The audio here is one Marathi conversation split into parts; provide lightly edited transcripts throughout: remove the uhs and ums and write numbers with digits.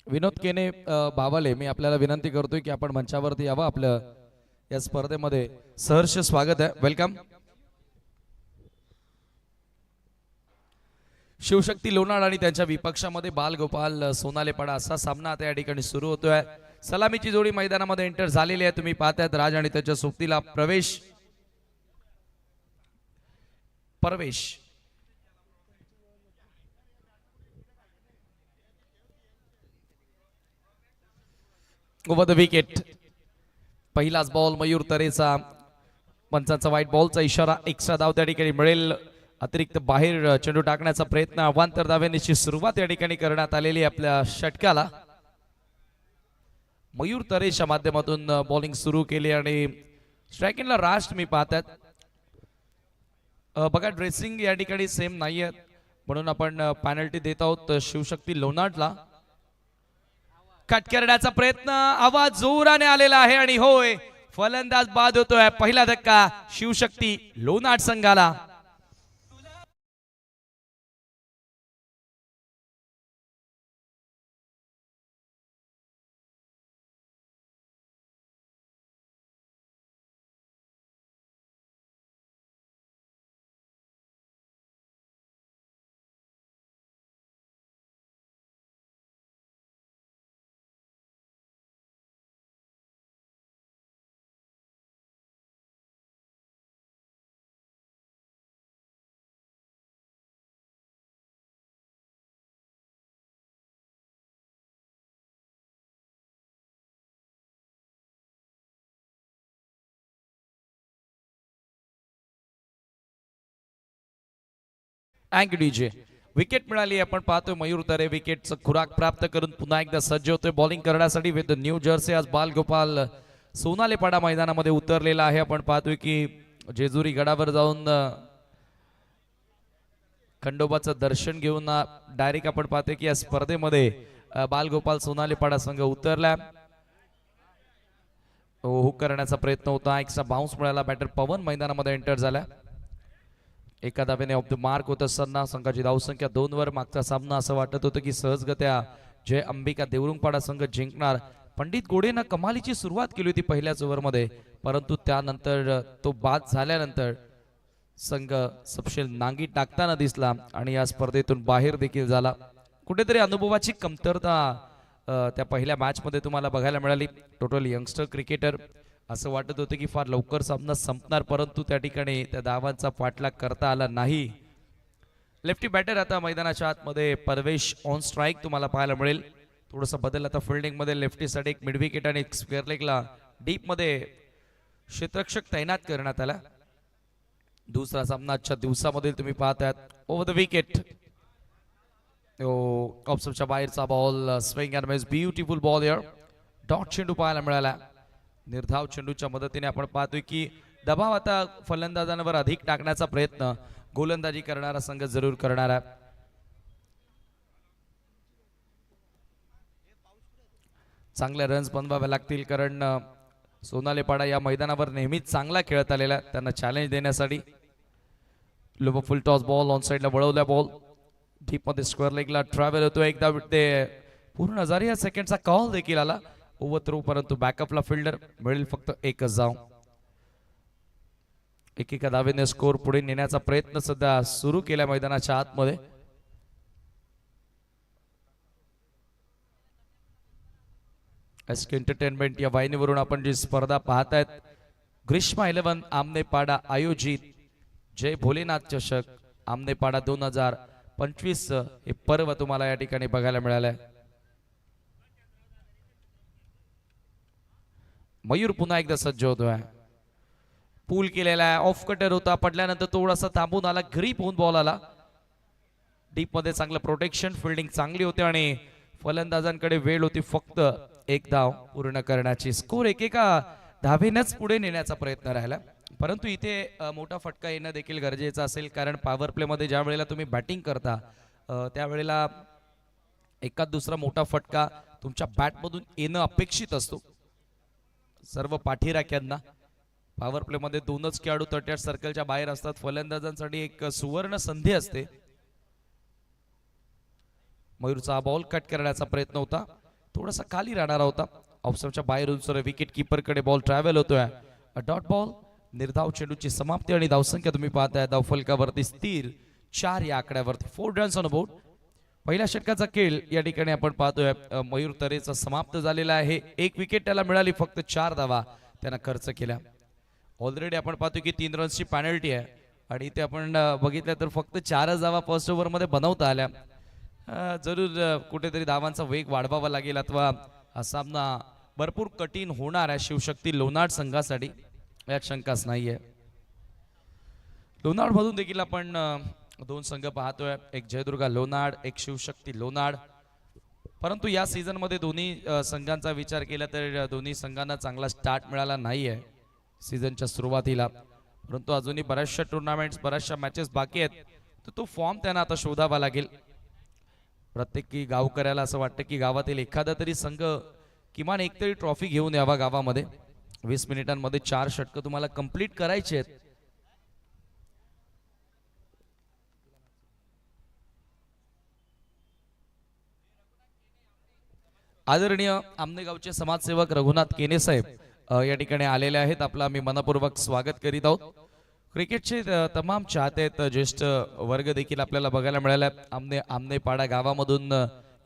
विनोद केने बावाले, मी आपल्याला विनंती करतोय की आपण मंचावरती यावं. आपलं या स्पर्धेमध्ये सहर्ष स्वागत आहे. वेलकम. शिवशक्ती लोणाळ आणि त्यांच्या विपक्षामध्ये बालगोपाल सोनालेपाडा असा सामना आता या ठिकाणी सुरू होतोय. सलामीची जोडी मैदानामध्ये एंटर झालेली आहे. तुम्ही पाहतायत राज आणि त्याच्या सोबतीला प्रवेश. Over the wicket. पहिलाच बॉल मयूर तरेचा. पंचांचा व्हाईट बॉलचा इशारा. एक्स्ट्रा धाव त्या ठिकाणी मिळेल. अतिरिक्त बाहेर चेंडू टाकण्याचा प्रयत्न. अवांतर धावेची सुरुवात या ठिकाणी करण्यात आलेली आपल्या षटकाला. मयूर तरेच्या माध्यमातून बॉलिंग सुरू केली आणि स्ट्रायकिंगला राज तुम्ही पाहतात. बघा ड्रेसिंग या ठिकाणी सेम नाहीये म्हणून आपण पेनल्टी देत आहोत शिवशक्ती लोणाडला. कट करण्याचा प्रयत्न. आवाज जोराने आलेला आहे आणि होय, फलंदाज बाद होतोय. पहिला धक्का शिवशक्ती लोणाड संघाला. अँक डीजे. विकेट मिळाली. आपण पाहतोय मयूर तरे विकेटचं खुराक प्राप्त करून पुन्हा एकदा सज्ज होतोय बॉलिंग करण्यासाठी विथ न्यू जर्सी. आज बालगोपाल सोनालेपाडा मैदानामध्ये उतरलेला आहे. आपण पाहतोय की जेजुरी गडावर जाऊन खंडोबाचं दर्शन घेऊन डायरेक्ट आपण पाहतोय की या स्पर्धेमध्ये बालगोपाल सोनालेपाडा संघ उतरला. हुक करण्याचा प्रयत्न होता. एक्स्ट्रा बाउन्स मिळाला. बॅटर पवन मैदानामध्ये एंटर झाला. एका धावेने ऑफ द मार्क होत असताना संघाची धावसंख्या 2 वर. मागचा सामना असं वाटत होतं की सहजगत्या जय अंबिका देवरुंगपाडा संघ जिंकणार. पंडित गोडेनं कमालीची सुरुवात केली होती पहिल्याच ओव्हरमध्ये, परंतु त्यानंतर तो बाद झाल्यानंतर संघ सपशेल नांगी टाकताना दिसला आणि या स्पर्धेतून बाहेर देखील झाला. कुठेतरी अनुभवाची कमतरता त्या पहिल्या मॅच मध्ये तुम्हाला बघायला मिळाली. Total youngster cricketer. असं वाटत होतं की फार लवकर सामना संपणार, परंतु त्या ठिकाणी त्या धावांचा पाठलाग करता आला नाही. लेफ्टी बॅटर आता मैदानाच्या आतमध्ये परवेश ऑन स्ट्राईक तुम्हाला पाहायला मिळेल. थोडंसं बदल आता फिल्डिंग मध्ये. लेफ्टीसाठी एक मिड विकेट आणि एक स्क्वेअर लेगला डीप मध्ये क्षेत्ररक्षक तैनात करण्यात आला. दुसरा सामना आजच्या दिवसामध्ये तुम्ही पाहतात. Over the wicket. ऑप्शनच्या बाहेरचा ball. Swing and miss. Beautiful ball here. Dot चेंडू पाहायला मिळाला. निर्धाव चेंडूच्या मदतीने आपण पाहतोय की दबाव आता फलंदाजांवर अधिक टाकण्याचा प्रयत्न गोलंदाजी करणारा संघ जरूर करणार आहे. चांगल्या रन्स बनवाव्या लागतील, कारण सोनालेपाडा या मैदानावर नेहमीच चांगला खेळत आलेला. त्यांना चॅलेंज देण्यासाठी low full toss ball on साइडला वळवल्या. बॉल डीप मध्ये स्क्वेअर लेगला ट्रॅव्हल होतो. एकदा ते पूर्ण 1000 सेकंडचा कॉल देखील आला ओव्हर थ्रू, परंतु बॅकअपला फिल्डर मिळेल फक्त एकच धाव. एकेका धावेने स्कोर पुढे नेण्याचा प्रयत्न सध्या सुरू केला मैदानाच्या आतमध्ये. एसके एंटरटेनमेंट या वाहिनीवरून आपण जी स्पर्धा पाहतायत, ग्रीष्मा 11 आमनेपाडा आयोजित जय भोलेनाथ चषक आमनेपाडा 2025 हे पर्व तुम्हाला या ठिकाणी बघायला मिळालंय. मयूर पुन्हा एकदा सज्ज होतोय. पूल केलेला आहे. ऑफ कटर होता. पडल्यानंतर थोडासा थांबून आला. ग्रीप होऊन बॉल आला. डीप मध्ये चांगलं प्रोटेक्शन. फिल्डिंग चांगली होती आणि फलंदाजांकडे वेळ होती फक्त एक धाव पूर्ण करण्याची. स्कोर एकेका धावेनच पुढे नेण्याचा प्रयत्न राहिला, परंतु इथे मोठा फटका येणं देखील गरजेचं असेल, कारण पॉवर प्ले मध्ये ज्या वेळेला तुम्ही बॅटिंग करता त्यावेळेला एकाच दुसरा मोठा फटका तुमच्या बॅटमधून येणं अपेक्षित असतो. सर्व पाठीराख्यांना पॉवर प्ले मध्ये 2च खेळाडू 38 सर्कलच्या बाहेर असतात. फलंदाजांसाठी एक सुवर्ण संधी असते. मयूरचा बॉल कट करण्याचा प्रयत्न होता. थोडासा खाली राहणार होता. ऑफस्टंपच्या बाहेरून सर विकेट कीपरकडे बॉल ट्रॅव्हल होतोय. डॉट बॉल, निर्धाव चेंडूची समाप्ती आणि धावसंख्या तुम्ही पाहताय धावफलकावरती स्थिर 4 या आकड्यावरती. 4 रन्स ऑन बोर्ड. पहिल्या षटकाचा खेळ या ठिकाणी आपण पाहतोय मयूर तरेचा समाप्त झालेला आहे. एक विकेट त्याला मिळाली, फक्त 4 धावा त्यानं खर्च केल्या. ऑलरेडी आपण पाहतो की 3 रन्सची पॅनल्टी आहे आणि इथे आपण बघितलं तर फक्त 4च धावा फर्स्ट ओव्हरमध्ये बनवता आल्या. जरूर कुठेतरी धावांचा वेग वाढवावा लागेल अथवा हा सामना भरपूर कठीण होणार आहे शिवशक्ती लोणाड संघासाठी, यात शंकाच नाहीये. लोणाड मधून देखील आपण 2 संघ पाहतोय, एक जयदुर्गा लोणाड, एक शिवशक्ती लोणाड. परंतु या सीझन मध्ये दोन्ही संघांचा विचार केला तर दोन्ही संघांना चांगला स्टार्ट मिळाला नाहीये सीझनच्या सुरुवातीला. परंतु अजूनही बऱ्याचशा टुर्नामेंट्स, बऱ्याचशा मॅचेस बाकी आहेत, तर तो फॉर्म त्यांना आता शोधावा लागेल. प्रत्येकी गावकऱ्याला असं वाटतं की गावातील एखादा तरी संघ किमान एक तरी ट्रॉफी घेऊन यावा गावामध्ये. 20 मिनिटांमध्ये 4 षटकं तुम्हाला कंप्लीट करायचे आहेत. आदरणीय आमनेगावचे समाजसेवक रघुनाथ केने साहेब या ठिकाणी आलेले आहेत. आपलं आम्ही मनपूर्वक स्वागत करीत आहोत. क्रिकेटचे तमाम चाहते आहेत, ज्येष्ठ वर्ग देखील आपल्याला बघायला मिळाला. आमनेपाडा गावामधून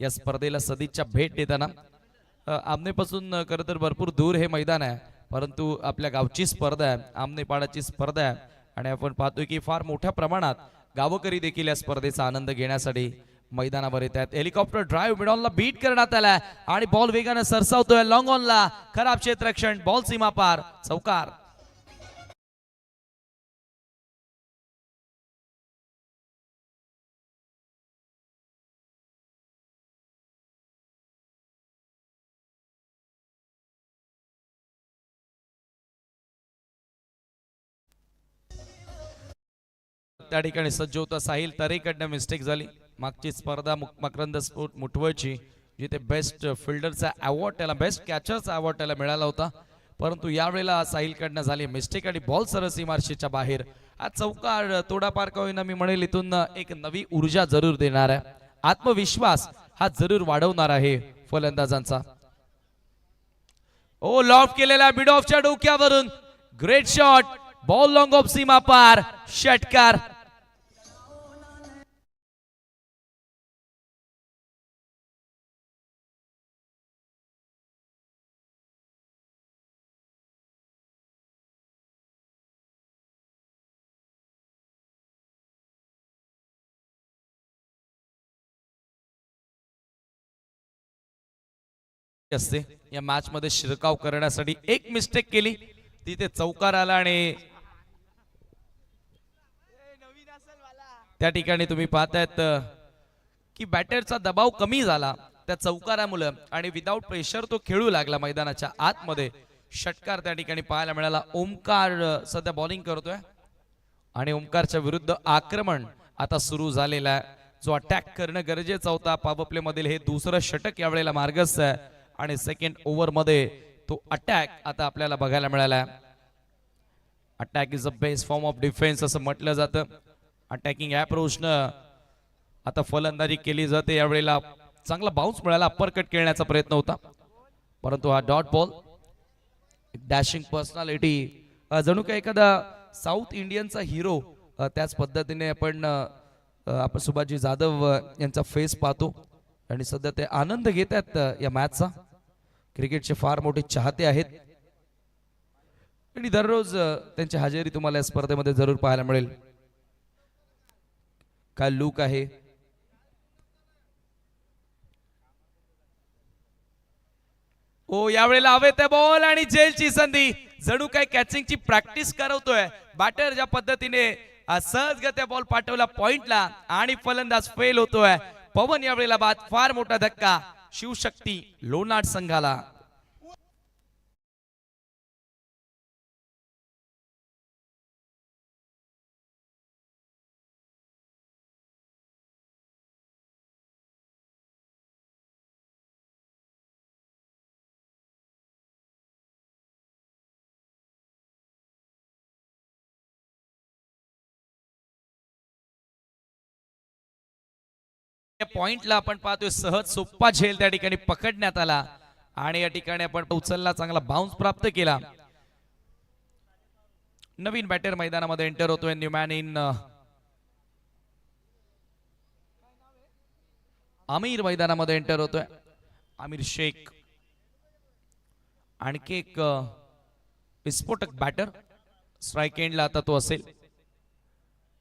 या स्पर्धेला सदिच्छा भेट देताना. आमनेपासून खरं तर भरपूर दूर हे मैदान आहे, परंतु आपल्या गावची स्पर्धा आहे, आमनेपाडाची स्पर्धा आहे आणि आपण पाहतोय की फार मोठ्या प्रमाणात गावकरी देखील या स्पर्धेचा आनंद घेण्यासाठी मैदानावर येत आहेत. हेलिकॉप्टर ड्राईव्ह मिड ऑनला बीट करण्यात आलाय आणि बॉल वेगाने सरसावतोय लॉंग ऑनला. खराब क्षेत्ररक्षण, बॉल सीमा पार, चौकार. त्या ठिकाणी सज्ज होता साहिल तरेकडनं मिस्टेक झाली. मागची स्पर्धा मकरंद स्पोर्ट मुठवळची, जिथे बेस्ट फिल्डरचा अवॉर्ड त्याला, बेस्ट कॅचरचा अवॉर्ड त्याला मिळाला होता, परंतु यावेळेला साहिलकडनं झाली मिस्टेक आणि बॉल सरसी मार्शीच्या बाहेर. हा चौकार तोडापार का होईना मी म्हणेल इथून एक नवी ऊर्जा जरूर देणार आहे, आत्मविश्वास हा जरूर वाढवणार आहे फलंदाजांचा. ओ लॉफ्ट केलेला मिड ऑफच्या डोक्यावरून, great shot, ball long off सीमा पार, षटकार. असते या मॅच मध्ये शिरकाव करण्यासाठी एक मिस्टेक केली, तिथे चौकार आला आणि त्या ठिकाणी तुम्ही पाहतायत की बॅटरचा दबाव कमी झाला त्या चौकारामुळे आणि विदाउट प्रेशर तो खेळू लागला मैदानाच्या आतमध्ये. षटकार त्या ठिकाणी पाहायला मिळाला. ओमकार सध्या बॉलिंग करतोय आणि ओमकारच्या विरुद्ध आक्रमण आता सुरू झालेला आहे. जो अटॅक करणं गरजेचं होता पॉवर प्ले मधील हे दुसरं षटक यावेळेला मार्गस्थ आहे आणि सेकंड ओव्हर मध्ये तो अटॅक आता आपल्याला बघायला मिळाला. Attack is a best form of defence असं म्हटलं जातं. अटॅकिंग अप्रोचनं आता फलंदाजी केली जाते. यावेळेला चांगला बाउन्स मिळाला, अप्पर कट खेळण्याचा प्रयत्न होता, परंतु हा डॉट बॉल. डॅशिंग पर्सनॅलिटी, जणू काय एखादा साऊथ इंडियनचा हिरो त्याच पद्धतीने आपण सुभाषजी जाधव यांचा फेस पाहतो आणि सध्या ते आनंद घेत आहेत या मॅचचा. क्रिकेटचे फार मोठे चाहते आहेत आणि दररोज त्यांची हजेरी तुम्हाला या स्पर्धेमध्ये जरूर पाहायला मिळेल. काय लुक आहे. ओ यावेळेला हवे ते बॉल आणि जेलची संधी, जणू काय कॅचिंगची प्रॅक्टिस करवतोय बॅटर. ज्या पद्धतीने सहजगत्या बॉल पाठवला पॉइंटला आणि फलंदाज फेल होतोय. पवन यावेळेला बाद, फार मोठा धक्का शिवशक्ती लोणाड संघाला. पॉइंटला आपण पाहतोय सहज सोप्पा झेल त्या ठिकाणी पकडण्यात आला आणि या ठिकाणी आपण उचलला, चांगला बाउन्स प्राप्त केला. नवीन बॅटर मैदानामध्ये एंटर होतोय. न्यू मॅन इन आमिर मैदानामध्ये एंटर होतोय. आमिर शेख आणखी एक विस्फोटक बॅटर. स्ट्राइक एंडला आता तो असेल.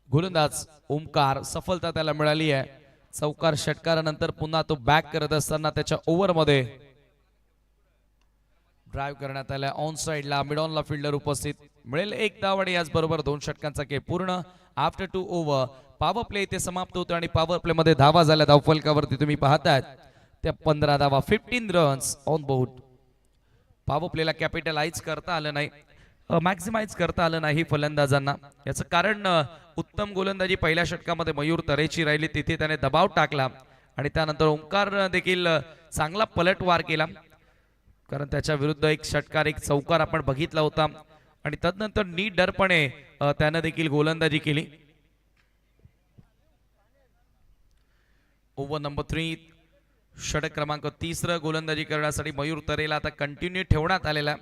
गोलंदाज ओमकार, सफलता त्याला मिळाली आहे. चौकार षटकारानंतर पुन्हा तो बॅक करत असताना त्याच्या ओव्हरमध्ये ड्राइव्ह करण्यात आला. ऑन साइडला मिड ऑनला फिल्डर उपस्थित. मिळेल एक धाव आणि याचबरोबर 2 षटकांचा खेळ पूर्ण. आफ्टर 2 ओव्हर पॉवर प्ले इथे समाप्त होतो आणि पॉवर प्ले मध्ये धावा झाल्या. धावफलकावरती तुम्ही पाहताय त्या 15 धावा, 15 रन्स ऑन बोर्ड. पॉवर प्लेला कॅपिटलाइज करता आलं नाही, मॅक्झिमाइज करता आलं नाही फलंदाजांना. याचं कारण उत्तम गोलंदाजी पहिल्या षटकामध्ये मयूर तरेची राहिली, तिथे त्याने दबाव टाकला आणि त्यानंतर ओंकार देखील चांगला पलटवार केला, कारण त्याच्या विरुद्ध एक षटकार एक चौकार आपण बघितला होता आणि तदनंतर निडरपणे त्यानं देखील गोलंदाजी केली. ओव्हर नंबर 3, षटक क्रमांक 30 गोलंदाजी करण्यासाठी मयूर तरेला आता कंटिन्यू ठेवण्यात आलेला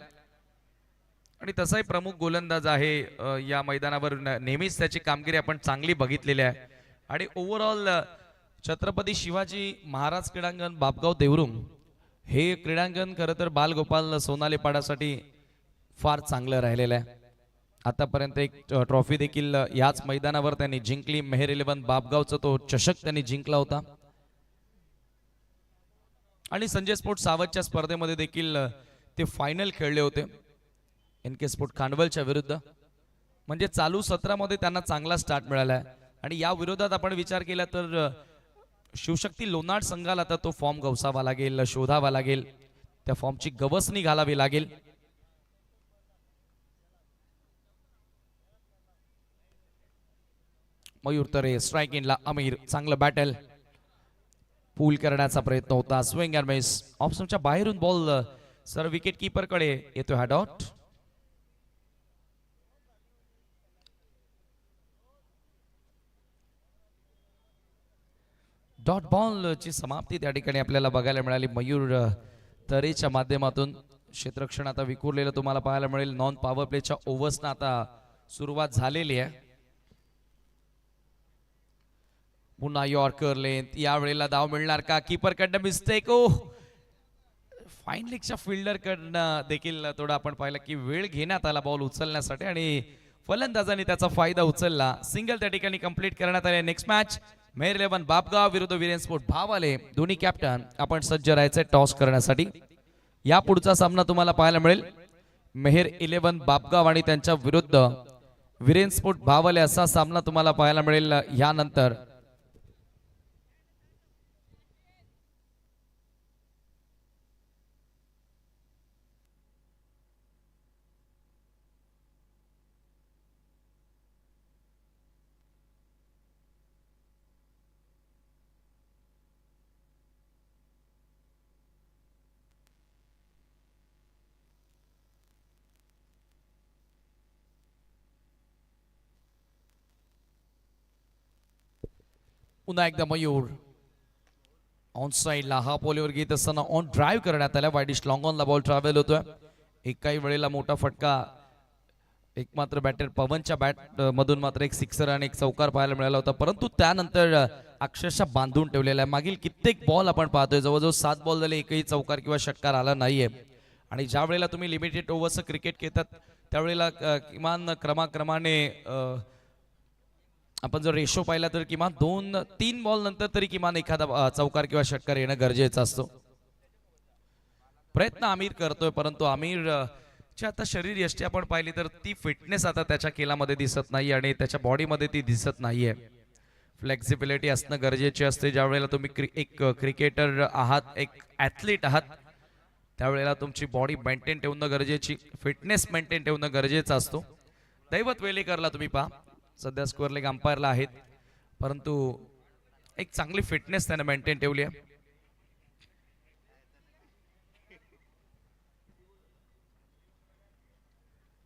आणि तसाही प्रमुख गोलंदाज आहे या मैदानावर. नेहमीच त्याची कामगिरी आपण चांगली फार आहे आणि ओव्हरऑल छत्रपती शिवाजी महाराज क्रीडांगण बापगाव देवरुंग हे क्रीडांगण खरं तर बालगोपाल सोनाले पाडासाठी फार चांगलं राहिलेलं आहे. आतापर्यंत एक ट्रॉफी देखील याच मैदानावर त्यांनी जिंकली. मेहर 11 बापगावचा तो चषक त्यांनी जिंकला होता आणि संजय स्पोर्ट्स सावधच्या स्पर्धेमध्ये देखील ते फायनल खेळले होते NK स्पोर्ट खांडवलच्या विरुद्ध. म्हणजे चालू सत्रामध्ये त्यांना चांगला स्टार्ट मिळाला आहे आणि या विरोधात आपण विचार केला तर शिवशक्ती लोणाड संघाला आता तो फॉर्म गवसावा लागेल, शोधावा लागेल, त्या फॉर्मची गवसणी घालावी लागेल. मयूर तरे स्ट्राइक इनला. आमिर, चांगलं बॅटल पूल करण्याचा प्रयत्न होता. Swing and miss. ऑप्शनच्या बाहेरून बॉल सर विकेट कीपर कडे येतो. हा डॉट. डॉट बॉल ची समाप्ती त्या ठिकाणी आपल्याला बघायला मिळाली मयूर तरेच्या माध्यमातून. क्षेत्ररक्षण आता विखुरलेलं तुम्हाला पाहायला मिळेल. नॉन पॉवर प्लेच्या ओव्हर्सना आता सुरुवात झालेली आहे. पुन्हा यॉर्कर लेंथ. यावेळेला धाव मिळणार का? कीपर कडनं मिस्टेक. ओ, फाईन लेगच्या फिल्डर कडनं देखील थोडा आपण पाहिलं की वेळ घेण्यात आला बॉल उचलण्यासाठी आणि फलंदाजांनी त्याचा फायदा उचलला. सिंगल त्या ठिकाणी कंप्लीट करण्यात आले. नेक्स्ट मॅच मेहर 11 बापगाव विरुद्ध वीरेन स्पोर्ट भावाले. दोन्ही कॅप्टन आपण सज्ज राहायचे टॉस करण्यासाठी. या पुढचा सामना तुम्हाला पाहायला मिळेल मेहर 11 बापगाव आणि त्यांच्या विरुद्ध वीरेन स्पोर्ट भावाले असा सामना तुम्हाला पाहायला मिळेल. यानंतर पुन्हा एकदा मयूर ऑन साइडला हा बॉलवर घेत असताना ऑन ड्राइव्ह करण्यात आला. वाईडिश लॉंग ऑनला बॉल ट्रॅव्हल होतोय. एकाही वेळेला मोठा फटका एक मात्र बॅटर पवनच्या बॅट मधून मात्र एक सिक्सर आणि एक चौकार पाहायला मिळाला होता, परंतु त्यानंतर अक्षरशः बांधून ठेवलेला आहे. मागील कित्येक बॉल आपण पाहतोय जवळजवळ 7 बॉल झाले, एकही चौकार किंवा षटकार आला नाहीये. आणि ज्या वेळेला तुम्ही लिमिटेड ओव्हर्सचं क्रिकेट खेळतात त्यावेळेला किमान क्रमाक्रमाने आपण जर रेशो पाहिला तर किमान 2-3 बॉल नंतर तरी किमान एखादा चौकार किंवा षटकार येणं गरजेचं असतो. प्रयत्न आमिर करतोय, परंतु आमिर आता शरीर यष्टी आपण पाहिली तर ती फिटनेस आता त्याच्या खेळामध्ये दिसत नाही आणि त्याच्या बॉडीमध्ये ती दिसत नाहीये. फ्लेक्सिबिलिटी असणं गरजेचे असते. ज्या वेळेला तुम्ही एक क्रिकेटर आहात, एक ॲथलीट आहात, त्यावेळेला तुमची बॉडी मेंटेन ठेवणं गरजेची, फिटनेस मेंटेन ठेवणं गरजेचं असतो. दैवत वेलेकरला तुम्ही पहा, सध्या स्कोअर लेग अंपायरला आहेत, परंतु एक चांगली फिटनेस त्याने मेंटेन ठेवली आहे.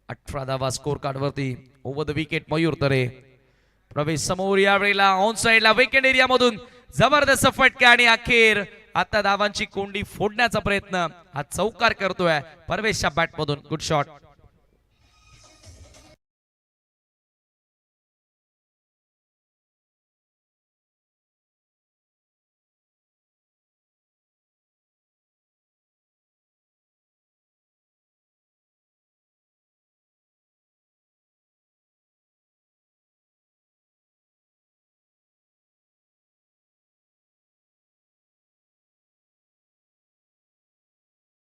अठरा धावा स्कोर कार्ड वरती. ओव्हर द विकेट मयूर तरे. प्रवेश समोर, यावेळेला ऑन साइडला विकेट एरिया मधून जबरदस्त फटका आणि अखेर आता धावांची कोंडी फोडण्याचा प्रयत्न हा चौकार करतोय परवेशच्या बॅट मधून. Good shot.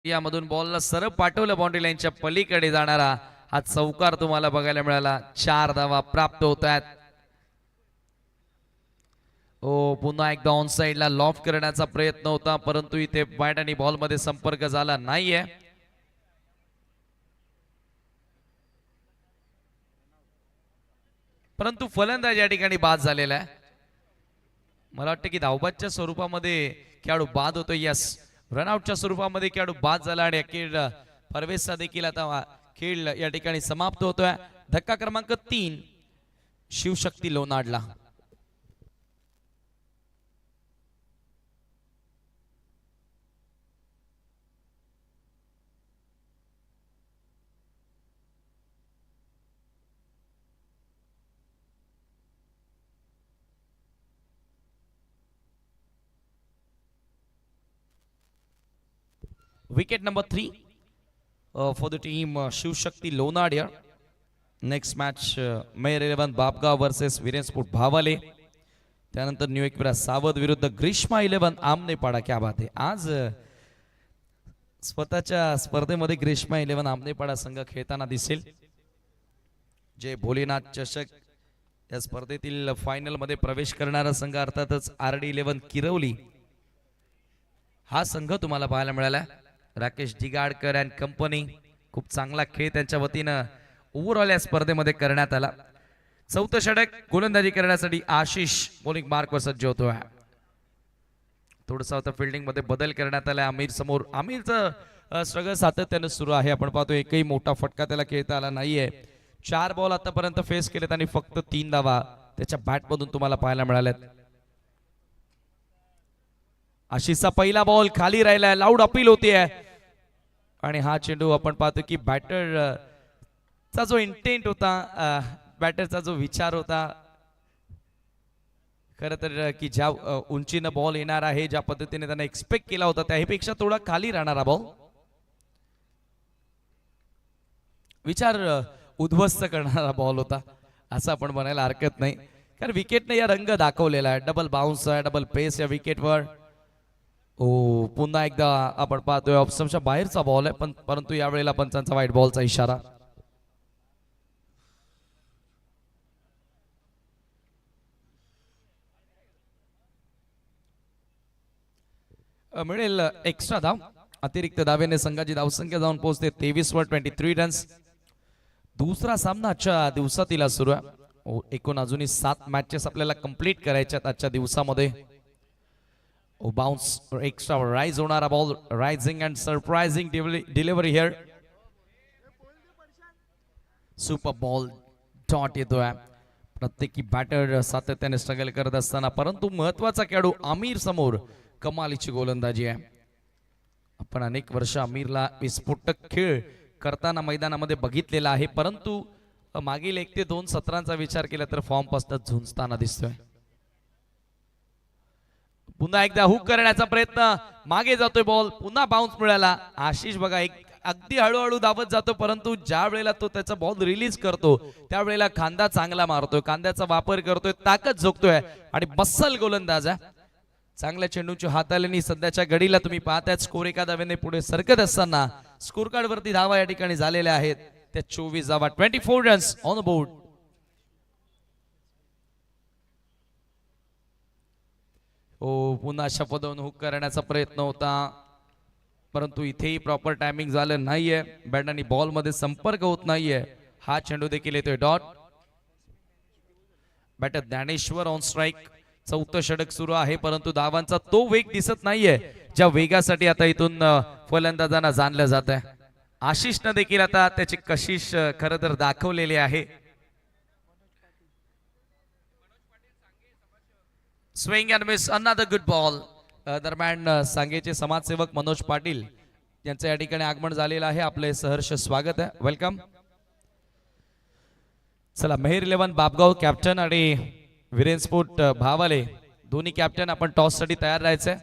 यामधून बॉलला सरळ पाठवलं बाउंड्री लाईनच्या पलीकडे जाणारा हा चौकार तुम्हाला बघायला मिळाला. 4 धावा प्राप्त होत आहेत. ओ पुन्हा एकदा ऑन साइडला लॉफ करण्याचा प्रयत्न होता परंतु इथे बॅट आणि बॉल मध्ये संपर्क झाला नाहीये. परंतु फलंदाज या ठिकाणी बाद झालेला आहे. मला वाटतं की धावबादच्या स्वरूपामध्ये खेळाडू बाद होतो. यस, रनआउटच्या स्वरूपामध्ये खेळाडू बाद झाला आणि अखेर परवेशचा देखील आता खेळ या ठिकाणी समाप्त होतोय. धक्का क्रमांक 3 Shivshakti लोणाडला. Wicket number 3 for the team Shivshakti Lonadia. Next match Mayor 11 Babgaon versus Virensport Bhavale. त्यानंतर न्यू एकविरा सावध विरुद्ध ग्रीष्मा 11 आमनेपाडा. क्या बात आहे. आज स्वतःच्या स्पर्धेमध्ये ग्रीष्मा 11 आमनेपाडा संघ खेळताना दिसेल. जे भोलेनाथ चषक या स्पर्धेतील फायनल मध्ये प्रवेश करणारा संघ अर्थातच RD 11 किरवली हा संघ तुम्हाला पाहायला मिळाला. राकेश दिगाडकर अँड कंपनी खूप चांगला खेळ त्यांच्या वतीनं ओव्हरऑल या स्पर्धेमध्ये करण्यात आला. चौथं षटक गोलंदाजी करण्यासाठी आशिष बॉलिंग मार्कवर सज्ज होतोय. थोडंसं आता फिल्डिंग मध्ये बदल करण्यात आला. आमिर समोर. आमिरचं स्ट्रगल सातत्यानं सुरू आहे. आपण पाहतो एकही मोठा फटका त्याला खेळता आला नाहीये. 4 बॉल आतापर्यंत फेस केलेत आणि फक्त 3 धावा त्याच्या बॅट मधून तुम्हाला पाहायला मिळाल्यात. आशिषचा पहिला बॉल खाली राहिलाय. लाऊड अपील होतीये आणि हा चेंडू आपण पाहतो की बॅटरचा जो इंटेंट होता, बॅटरचा जो विचार होता खरं तर की ज्या उंचीनं बॉल येणार आहे, ज्या पद्धतीने त्याने एक्सपेक्ट केला होता त्यापेक्षा थोडा खाली राहणारा बॉल विचार उद्ध्वस्त करणारा बॉल होता असं आपण म्हणायला हरकत नाही. कारण विकेटने या रंग दाखवलेला आहे. डबल बाउन्स आहे, डबल पेस या विकेटवर. पुन्हा एकदा आपण पाहतोय ऑप्शनच्या बाहेरचा बॉल आहे परंतु यावेळेला पंचांचा व्हाईट बॉलचा इशारा. मिळेल एक्स्ट्रा धाव. अतिरिक्त धावेने संघाची धावसंख्या जाऊन पोहोचते 23 वर 23 रन्स. दुसरा सामना आजच्या दिवसातील सुरू आहे. एकूण अजूनही 7 मॅचेस आपल्याला कंप्लीट करायच्यात आजच्या दिवसामध्ये. बाउन्स एक्स्ट्रा राइज होणारा ball. Rising and surprising delivery here. Super ball dot येतोय. प्रत्येकी बॅटर सातत्याने स्ट्रगल करत असताना परंतु महत्वाचा खेळाडू आमिर समोर कमालीची गोलंदाजी आहे. आपण अनेक वर्ष आमिरला विस्फोटक खेळ करताना मैदानामध्ये बघितलेला आहे परंतु मागील 1 ते 2 सत्रांचा विचार केला तर फॉर्म पासून झुंजताना दिसतोय. पुन्हा एकदा हुक करण्याचा प्रयत्न. मागे जातोय बॉल. पुन्हा बाउन्स मिळाला. आशिष बघा एक अगदी हळूहळू धावत जातो परंतु ज्या वेळेला तो त्याचा बॉल रिलीज करतो त्यावेळेला खांदा चांगला मारतोय. खांद्याचा वापर करतोय. ताकद झोकतोय आणि बस्सल गोलंदाज आहे. चांगल्या चेंडूची हाताळणी सध्याच्या घडीला तुम्ही पाहताय. स्कोर एका धावेने पुढे सरकत असताना स्कोर कार्ड वरती धावा या ठिकाणी झालेल्या आहेत. त्या 24 धावा 24 रन्स ऑन बोर्ड. पुन्हा अशा पद्धतीने हुक करण्याचा प्रयत्न होता परंतु इथेही प्रॉपर टायमिंग झालं नाहीये. बॅट आणि बॉल मध्ये संपर्क होत नाहीये. हा चेंडू देखील येतोय dot. Batter Dnyaneshwar on strike. चौथं षटक सुरू आहे परंतु धावांचा तो वेग दिसत नाहीये ज्या वेगासाठी आता इथून फलंदाजांना जाणलं जात आहे. आशिषनं देखील आता त्याची कशिश खरं तर दाखवलेली आहे. Swing and miss another good ball. दरम्यान सांगेचे समाजसेवक मनोज पाटील यांचं या ठिकाणी आगमन झालेलं आहे. आपले सहर्ष स्वागत आहे. वेलकम. चला, मेहर 11 बापगाव कॅप्टन आणि विरेन स्पोर्ट भावाले दोन्ही कॅप्टन आपण टॉस साठी तयार राहायचंय.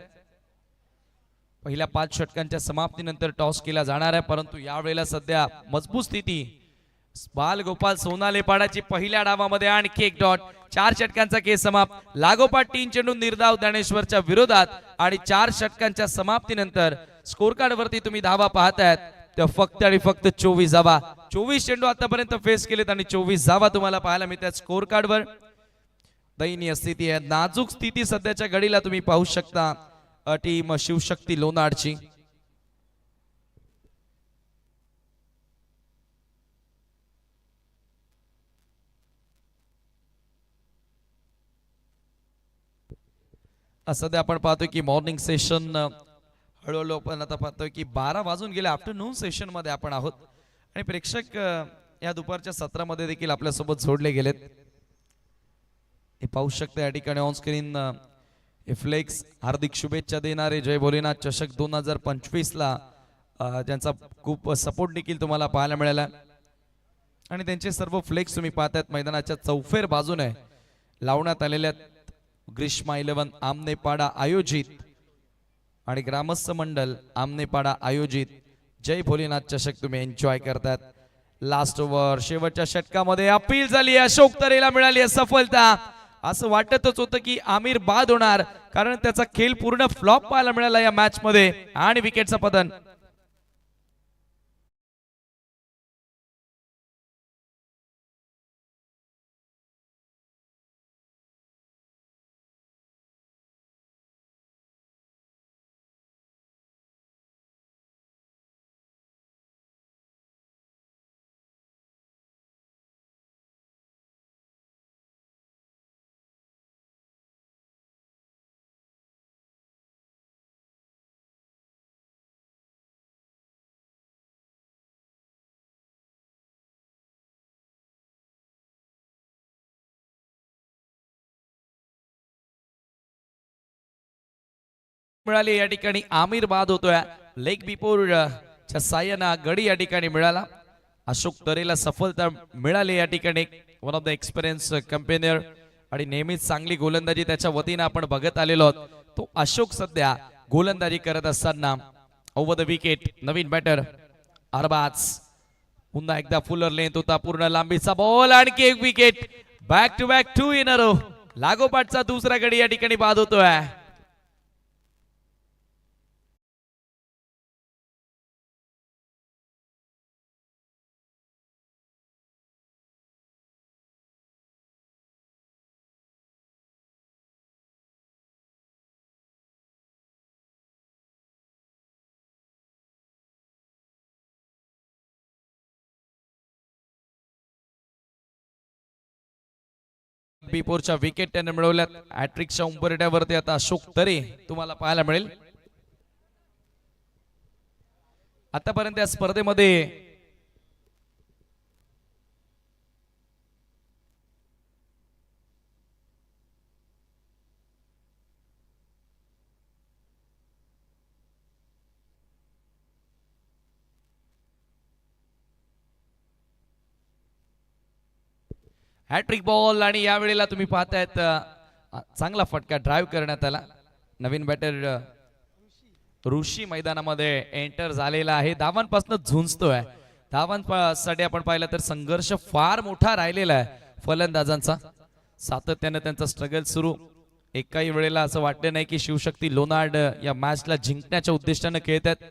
पहिल्या 5 षटकांच्या समाप्तीनंतर टॉस केला जाणार आहे, परंतु यावेळेला सध्या मजबूत स्थिती बाल गोपाल सोनालेपाडाची पहिल्या डावामध्ये आणखी एक डॉट. 4 षटकांचा खेळ समाप्त. लागोपाठ 3 चेंडू निर्धाव ज्ञानेश्वरच्या विरोधात आणि 4 षटकांच्या समाप्तीनंतर स्कोर कार्ड वरती तुम्ही धावा पाहतायत त्या फक्त आणि फक्त 24 धावा. 24 चेंडू आतापर्यंत फेस केलेत आणि 24 धावा तुम्हाला पाहायला मिळतात स्कोर कार्ड वर. दयनीय स्थिती आहे, नाजूक स्थिती सध्याच्या घडीला तुम्ही पाहू शकता टीम शिवशक्ती लोणारची. सध्या आपण पाहतोय की मॉर्निंग सेशन हळूहळू आपण आता पाहतोय की 12 वाजून गेले. आफ्टरनून सेशन मध्ये आपण आहोत आणि प्रेक्षक या दुपारच्या सत्रामध्ये देखील आपल्यासोबत जोडले गेलेत. हे पाहू शकता या ठिकाणी ऑन स्क्रीन फ्लेक्स हार्दिक शुभेच्छा देणारे जय भोलेनाथ चषक 2025 ला ज्यांचा खूप सपोर्ट देखील तुम्हाला पाहायला मिळाला आणि त्यांचे सर्व फ्लेक्स तुम्ही पाहतायत मैदानाच्या चौफेर बाजूने लावण्यात आलेल्या. ग्रीष्मा 11 आमनेपाडा आयोजित आणि ग्रामस्थ मंडल आमनेपाडा आयोजित जय भोलेनाथ चषक तुम्ही एन्जॉय करतात. लास्ट ओव्हर शेवटच्या षटकामध्ये अपील झाली, अशोक तरेला मिळाली आहे सफलता. असं वाटतच होतं की आमिर बाद होणार, कारण त्याचा खेळ पूर्ण फ्लॉप पाहायला मिळाला या मॅच मध्ये आणि विकेटचं पतन. मिळाली या ठिकाणी आमिर बाद होतोय. लेग बिफोर च्या साह्यानं गडी या ठिकाणी मिळाला. अशोक तरेला सफलता मिळाली या ठिकाणी. वन ऑफ द एक्सपिरियन्स कंपेनियर आणि नेहमीच चांगली गोलंदाजी त्याच्या वतीने आपण बघत आलेलो आहोत. तो अशोक सध्या गोलंदाजी करत असताना ओव्हर द विकेट नवीन बॅटर अरबाज पुन्हा एकदा फुलर लेंथ होता, पूर्ण लांबीचा बॉल, आणखी एक wicket. Back to back 2 in a row. लागोपाठचा दुसरा गडी या ठिकाणी बाद होतोय. बिपोरच्या विकेट त्याने मिळवल्यात. हॅट्रिकच्या उंबरठ्यावरती आता अशोक तरे तुम्हाला पाहायला मिळेल. आतापर्यंत या स्पर्धेमध्ये हॅट्रिक बॉल आणि यावेळेला तुम्ही पाहतायत चांगला फटका ड्राईव्ह करण्यात आला. नवीन बॅटर ऋषी मैदानामध्ये एंटर झालेला आहे. धावांपासून झुंजतोय. धावांसाठी आपण पाहिलं तर संघर्ष फार मोठा राहिलेला आहे फलंदाजांचा. सातत्याने त्यांचा स्ट्रगल सुरू. एकाही वेळेला असं वाटलं नाही की शिवशक्ती लोणार्ड या मॅचला जिंकण्याच्या उद्देशाने खेळतात.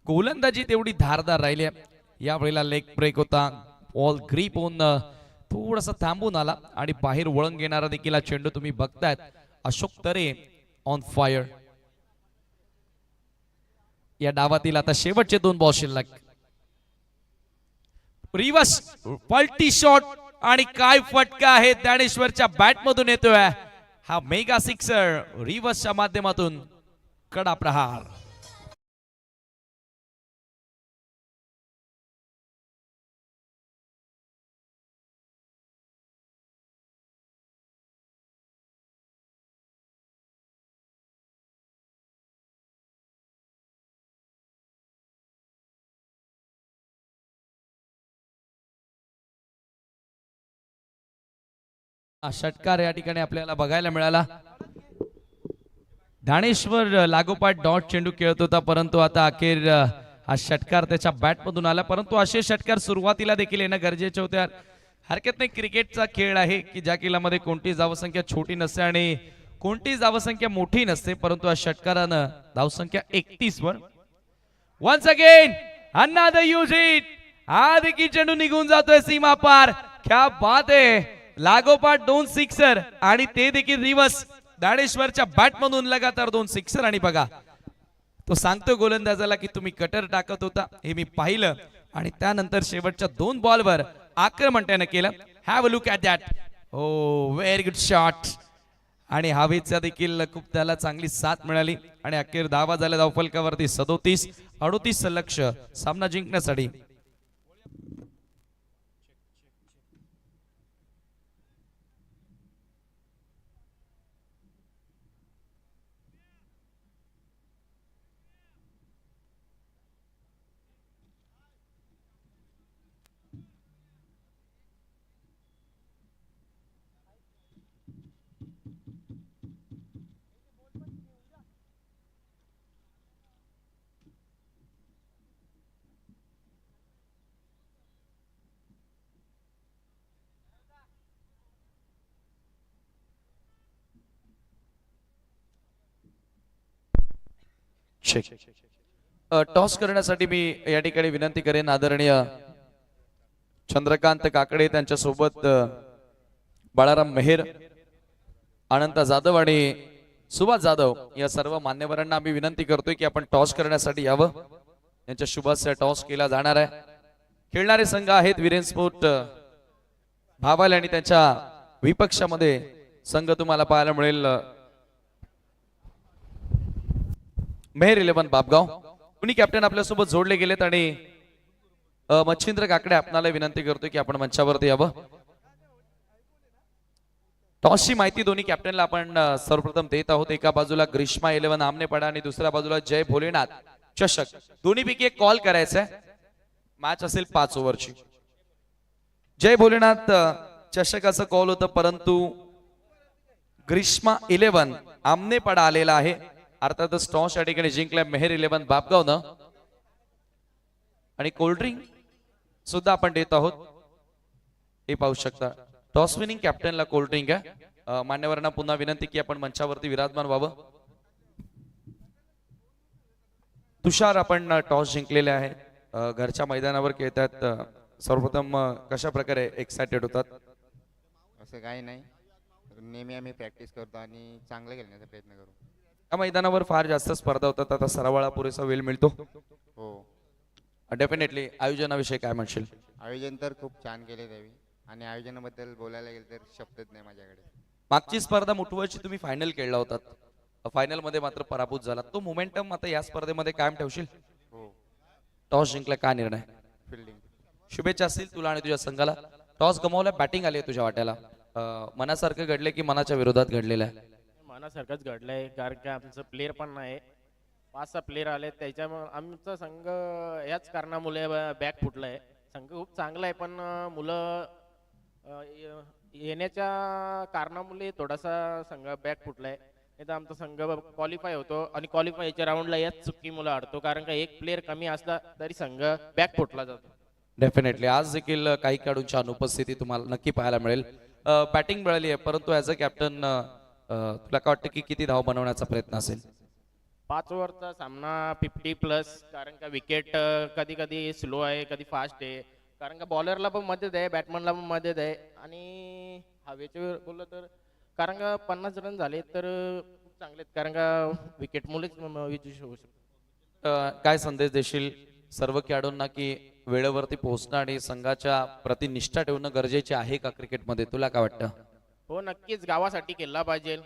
गोलंदाजी तेवढी धारदार राहिली आहे. या वेळेला लेग ब्रेक होता. बॉल ग्रीप होऊन थोडासा थांबून आला आणि बाहेर वळण घेणारा देखील चेंडू तुम्ही बघतायत. अशोक तरे ऑन फायर. या डावातील आता शेवटचे 2 बॉल शिल्लक. रिव्हर्स पलटी शॉट आणि काय फटका आहे ज्ञानेश्वरच्या बॅट मधून येतोय. हा मेगा सिक्सर रिव्हर्सच्या माध्यमातून कडा प्रहार. षटकार या ठिकाणी आपल्याला बघायला मिळाला. ढाणेश्वर लागोपाठ डॉट चेंडू खेळत होता, परंतु आता अखेर हा षटकार त्याच्या बॅट मधून आला. परंतु असे षटकार सुरुवातीला देखील येणं गरजेचे होते. हरकत नाही, क्रिकेटचा खेळ आहे की ज्या खेळामध्ये कोणती धावसंख्या छोटी नसते आणि कोणती धावसंख्या मोठी नसते, परंतु या षटकारानं धावसंख्या 31 वर once again another use it. हा देखील चेंडू निघून जातोय सीमा पार. क्या बात आहे, लागोपाठ 2 सिक्सर आणि ते देखील रिवर्स. दाणेश्वरच्या बॅट मधून लगातार 2 सिक्सर आणि बघा तो सांगतो गोलंदाजाला की तुम्ही कटर टाकत होता हे मी पाहिलं आणि त्यानंतर शेवटच्या 2 बॉलवर आक्रमण त्याने केलं. Have a look at that. Oh very good shot. आणि हवेचा देखील खूप त्याला चांगली साथ मिळाली आणि अखेर धावा झाल्या धावफलकावरती 37-38 लक्ष सामना जिंकण्यासाठी. टॉस करण्यासाठी मी या ठिकाणी विनंती करेन आदरणीय चंद्रकांत काकडे, त्यांच्या सोबत बाळाराम मेहर, अनंत जाधव आणि सुभाष जाधव या सर्व मान्यवरांना आम्ही विनंती करतोय की आपण टॉस करण्यासाठी यावं. यांच्या शुभाशय टॉस केला जाणार आहे. खेळणारे संघ आहेत वीरेन स्पोर्ट भावाल आणि त्यांच्या विपक्षामध्ये संघ तुम्हाला पाहायला मिळेल मेहर 11 बापगाव. कुणी कॅप्टन आपल्यासोबत जोडले गेलेत आणि मच्छिंद्र काकडे आपणाला विनंती करतोय की आपण मंचावरती यावं. टॉसची माहिती दोन्ही कॅप्टनला आपण सर्वप्रथम देत आहोत. एका बाजूला ग्रीष्मा 11 आमनेपाडा आणि दुसऱ्या बाजूला जय भोलेनाथ चषक. दोन्हीपैकी एक कॉल करायचा आहे. मॅच असेल 5 ओव्हरची. जय भोलेनाथ चषकाचं कॉल होतं, परंतु ग्रीष्मा 11 आमनेपाडा आलेला आहे. अर्थातच टॉस या ठिकाणी जिंकलाय मेहर 11 बापगाव न. आणि कोल्ड्रिंक सुद्धा आपण देत आहोत, हे पाहू शकता. टॉस विनिंग कॅप्टनला कोल्ड्रिंक आहे. मान्यवरांना पुन्हा विनंती की आपण मंचावरती विराजमान व्हावं. तुषार आपण टॉस जिंकलेले आहे, घरच्या मैदानावर खेळतात. सर्वप्रथम कशा प्रकारे एक्साइटेड होतात? असं काही नाही, नेहमी आम्ही प्रॅक्टिस करतो आणि चांगलं खेळण्याचा प्रयत्न करू. या मैदानावर फार जास्त स्पर्धा होतात, आता सरावाला पुरेसा वेळ मिळतो. हो, डेफिनेटली. आयोजनाविषयी काय म्हणशील? आयोजन तर खूप छान केले त्यावेळी आणि आयोजनाबद्दल बोलायला गेलं तर शब्दच नाही माझ्याकडे. मागची स्पर्धा मुठवरची तुम्ही फायनल खेळला होतात, फायनल मध्ये मात्र पराभूत झाला. तो मोमेंटम आता या स्पर्धेमध्ये कायम ठेवशील? हो. टॉस जिंकला, का निर्णय? फिल्डिंग. शुभेच्छा असतील तुला आणि तुझ्या संघाला. टॉस गमावला, बॅटिंग आली तुझ्या वाट्याला. मनासारखं घडले की मनाच्या विरोधात घडलेलं आहे? मनासारखंच घडलंय, कारण की आमचं प्लेअर पण नाही. 5-6 प्लेअर आले, त्याच्यामुळे आमचा संघ याच कारणामुळे बॅक फुटलाय. संघ खूप चांगला आहे, पण मुलं येण्याच्या कारणामुळे थोडासा संघ बॅक फुटलाय. नाही तर आमचा संघ क्वालिफाय होतो आणि क्वालिफायच्या राऊंडला याच चुकीमुळे हरतो, कारण का एक प्लेअर कमी असला तरी संघ बॅक फुटला जातो. डेफिनेटली. आज देखील काही खेळाडूंच्या अनुपस्थिती तुम्हाला नक्की पाहायला मिळेल. बॅटिंग मिळाली आहे, परंतु ऍज अ कॅप्टन तुला काय वाटतं की किती धाव बनवण्याचा प्रयत्न असेल? 5 ओव्हरचा सामना 50+, कारण का विकेट कधी कधी स्लो आहे, कधी फास्ट आहे. कारण का बॉलरला पण मदत आहे, बॅट्समनला पण मदत आहे. आणि हवेचे बोललं तर कारण का 50 रन झाले तर खूप चांगले आहेत, कारण का विकेटमुळेच विजय होऊ शकतो. काय संदेश देशील सर्व खेळाडूंना की वेळेवरती पोहोचणं आणि संघाच्या प्रति निष्ठा ठेवणं गरजेचे आहे का क्रिकेटमध्ये? तुला काय वाटतं? हो, नक्कीच गावासाठी खेळला पाहिजे,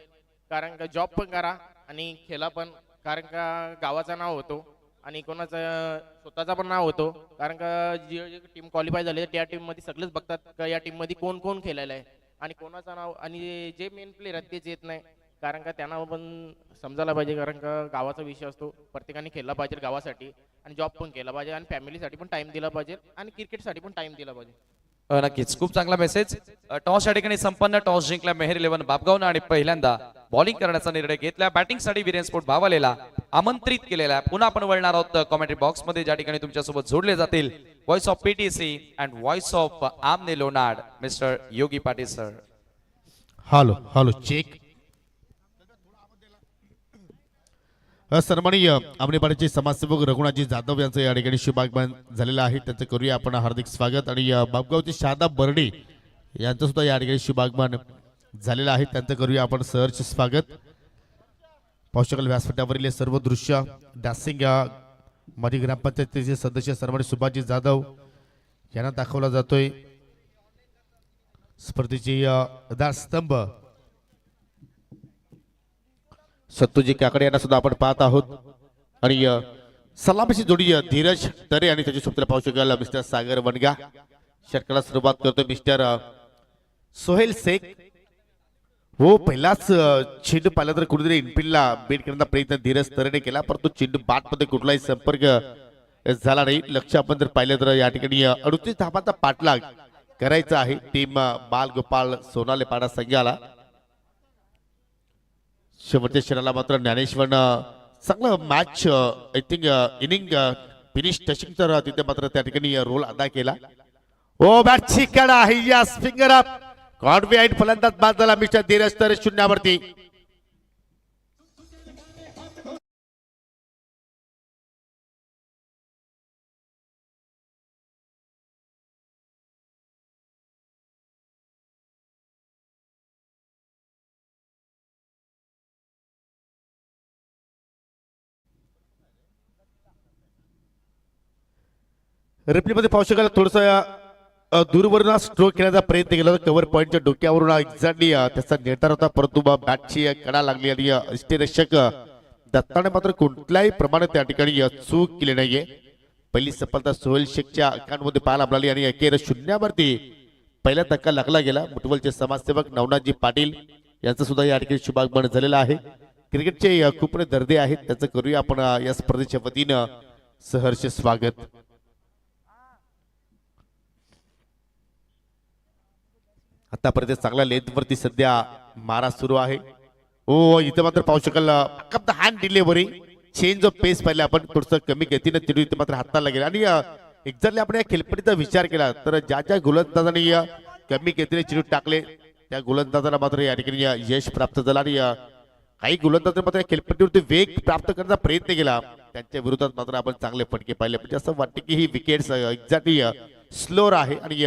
कारण का जॉब पण करा आणि खेळा पण, कारण का गावाचं नाव होतो आणि कोणाचं स्वतःचा पण नाव होतो. कारण का जी टीम क्वालिफाय झाली त्या टीम मध्ये सगळेच बघतात का या टीम मध्ये कोण कोण खेळायला आहे आणि कोणाचं नाव, आणि जे मेन प्लेयर आहेत तेच येत नाही. कारण का त्यांना पण समजायला पाहिजे, कारण का गावाचा विषय असतो. प्रत्येकाने खेळला पाहिजे गावासाठी आणि जॉब पण केला पाहिजे आणि फॅमिलीसाठी पण टाइम दिला पाहिजे आणि क्रिकेटसाठी पण टाइम दिला पाहिजे. नक्कीच खूप चांगला मेसेज. टॉस या ठिकाणी संपन्न. टॉस जिंकला मेहर 11 बापगावनं आणि पहिल्यांदा बॉलिंग करण्याचा निर्णय घेतला. बॅटिंगसाठी वीरेन स्पोर्ट भावालेला आमंत्रित केलेला आहे. पुन्हा आपण वळणार आहोत कॉमेंट्री बॉक्स मध्ये, ज्या ठिकाणी तुमच्यासोबत जोडले जातील voice of PTC and voice of Aamne Lonad mister Yogi Patil sir. Hello hello check. सन्माननीय आमनेपाड्याचे समाजसेवक रघुनाथजी जाधव यांचं या ठिकाणी शुभागमन झालेलं आहे. त्यांचं करूया आपण हार्दिक स्वागत. आणि बापगावचे शादा बर्डे यांचं सुद्धा या ठिकाणी शुभागमन झालेलं आहे. त्यांचं करूया आपण सहर्ष स्वागत. पाहू शकाल व्यासपीठावरील सर्व दृश्य डासिंग माजी ग्रामपंचायतीचे सदस्य सन्माननीय सुभाषजी जाधव यांना दाखवला जातोय. स्पर्धेचे आधारस्तंभ सत्तूजी काकडे यांना सुद्धा आपण पाहत आहोत. आणि सलामीची जोडी धीरज तरे आणि त्याची सोबतीला पाहू शकाल मिस्टर सागर वनगा. षटकाला सुरुवात करतो मिस्टर सोहेल शेख. हो, पहिलाच चेंडू पाहिला तर कुठेतरी इनफिल्डला बेट करण्याचा प्रयत्न धीरज तरेने केला, परंतु चेंडू बॅटमध्ये कुठलाही संपर्क झाला नाही. लक्ष आपण जर पाहिलं तर या ठिकाणी 38 धावांचा पाठलाग करायचा आहे टीम बालगोपाळ सोनाले पाडा संघाला. शेवटच्या क्षणाला मात्र ज्ञानेश्वरनं चांगलं match I think inning finish touching तर तिथे मात्र त्या ठिकाणी रोल अदा केला. ओ बॅटची कडा आहे या फिंगर अप कॉन्फिडेंट फलंदाज बाद झाला मिस्टर धीरज तर शून्यावरती. रिप्लेमध्ये पाहू शकाल थोडस दूरवरून स्ट्रोक करण्याचा प्रयत्न केला होता. कव्हर पॉईंटच्या डोक्यावरून एक्झॅक्टली त्याचा नेटार होता, परंतु बॅटची कडा लागली आणि यष्टीरक्षक दत्ताने मात्र कुठल्याही प्रमाणे त्या ठिकाणी चूक केली नाहीये. पहिली सफलता सोहेल शेखच्या अकाउंटमध्ये पाहायला मिळाली आणि अखेर शून्यावरती पहिला धक्का लागला गेला. मुठवलचे समाजसेवक नवनाथजी पाटील यांचं सुद्धा या ठिकाणी शुभागमन झालेलं आहे. क्रिकेटचे खूप दर्दे आहेत, त्याचं करूया आपण या स्पर्धेच्या वतीनं सहर्ष स्वागत. आतापर्यंत चांगल्या लेंथवरती सध्या मारा सुरू आहे. ओ इथं मात्र पाहू शकाल हँड डिलिव्हरी चेंज ऑफ पेस पाहिले आपण, थोडस कमी गतीने चेंडू इथे मात्र हाताला गेला. आणि एक्झॅक्टली आपण या खेळपट्टीचा विचार केला तर ज्या ज्या गोलंदाजांनी कमी गतीने चेंडू टाकले त्या गोलंदाजाला मात्र या ठिकाणी यश प्राप्त झालं. आणि काही गोलंदाजांनी मात्र या खेळपट्टीवरती वेग प्राप्त करण्याचा प्रयत्न केला, त्यांच्या विरोधात मात्र आपण चांगले फटके पाहिले. म्हणजे असं वाटतं की ही विकेट्स एक्झॅक्टली स्लोअर आहे. आणि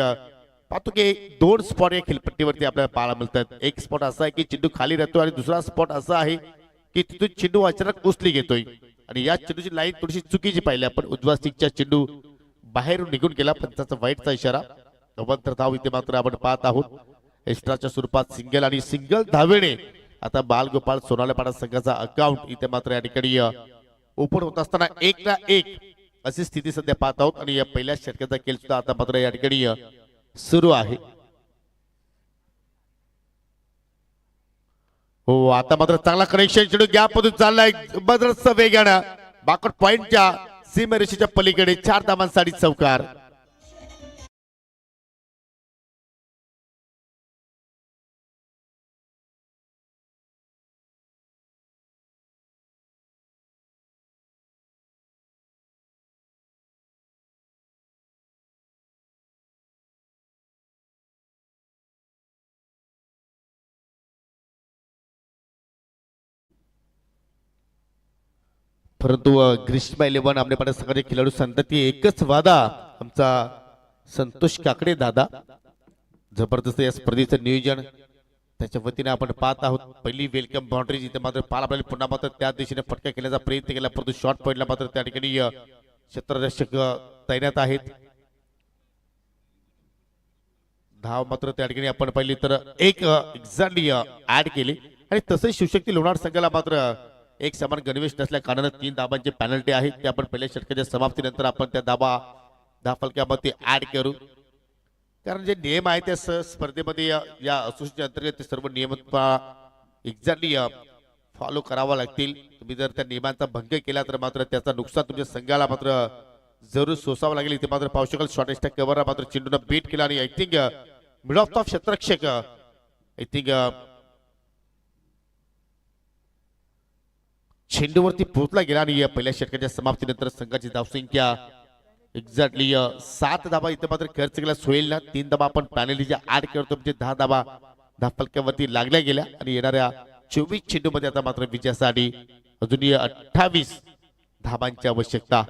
पाहतो की 2 स्पॉट या खेळपट्टीवरती आपल्याला पाहायला मिळतात. एक स्पॉट असा आहे की चेंडू खाली राहतो आणि दुसरा स्पॉट असा आहे की तिथून चेंडू अचानक उचली घेतोय. आणि या चेंडूची लाईन थोडीशी चुकीची पाहिली आपण. उजव्या स्टिकच्या चेंडू बाहेरून निघून गेला, पण त्याचा वाईटचा इशारा. 92 धाव इथे मात्र आपण पाहत आहोत. एक्स्ट्राच्या स्वरूपात सिंगल आणि सिंगल धावेने आता बालगोपाळ सोनालेपाडा संघाचा अकाउंट इथे मात्र या ठिकाणी ओपन होत असताना 1-1 अशी स्थिती सध्या पाहत आहोत. आणि या पहिल्या षटकाचा खेळ सुद्धा आता मात्र या ठिकाणी सुरू आहे. हो, आता मात्र चांगला कनेक्शन चेंडू गॅप मधून चाललाय जबरदस्त वेगानं बॅकवर्ड पॉइंटच्या सीमारेषेच्या पलीकडे 4 धावांसाठी चौकार. परंतु ग्रीष्म 11 आपल्या सगळे खेळाडू सांगतात की एकच वादा आमचा संतोष काकडे दादा. जबरदस्त या स्पर्धेचं नियोजन त्याच्या वतीने आपण पाहत आहोत. पहिली वेलकम बाउंड्री इथे मात्र पाल आपल्याला पुन्हा मात्र त्या दिशेने फटका खेळण्याचा प्रयत्न केला, परंतु शॉर्ट पॉइंटला मात्र त्या ठिकाणी क्षेत्ररक्षक तैनात आहेत. धाव मात्र त्या ठिकाणी आपण पाहिली तर एक एक्झॅक्टली ऍड केली. आणि तसंच शिवशक्ती लोणार संघाला मात्र एक समान गणवेश नसल्या कारणाने 3 धाबांची पेनल्टी आहे. ते आपण पहिल्या षटकाच्या समाप्तीनंतर आपण त्या धाव फलकामध्ये ऍड करू. कारण जे नियम आहे त्या स्पर्धेमध्ये या असोसिएशन अंतर्गत ते सर्व नियम एक्झॅक्टली फॉलो करावा लागतील. तुम्ही जर त्या नियमांचा भंग केला तर मात्र त्याचा नुकसान तुमच्या संघाला मात्र जरूर सोसावं लागेल. इथे मात्र पाहू शकाल शॉर्टेस्ट कव्हर मात्र चेंडूला बीट केला आणि आय थिंक मिड ऑफ क्षेत्ररक्षक आय थिंक चेंडूवरती पोहोचला गेला आणि या पहिल्या षटकाच्या समाप्तीनंतर संघाची धावसंख्या एक्झॅक्टली 7 धाबा इथे मात्र खर्च केला. सोहेलला 3 धाबा आपण पॅनल्टीच्या ऍड करतो म्हणजे 10 धाबा धावफलकावरती लागल्या गेल्या आणि येणाऱ्या 24 चेंडूमध्ये आता मात्र विजयासाठी अजूनही 28 धाबांची आवश्यकता.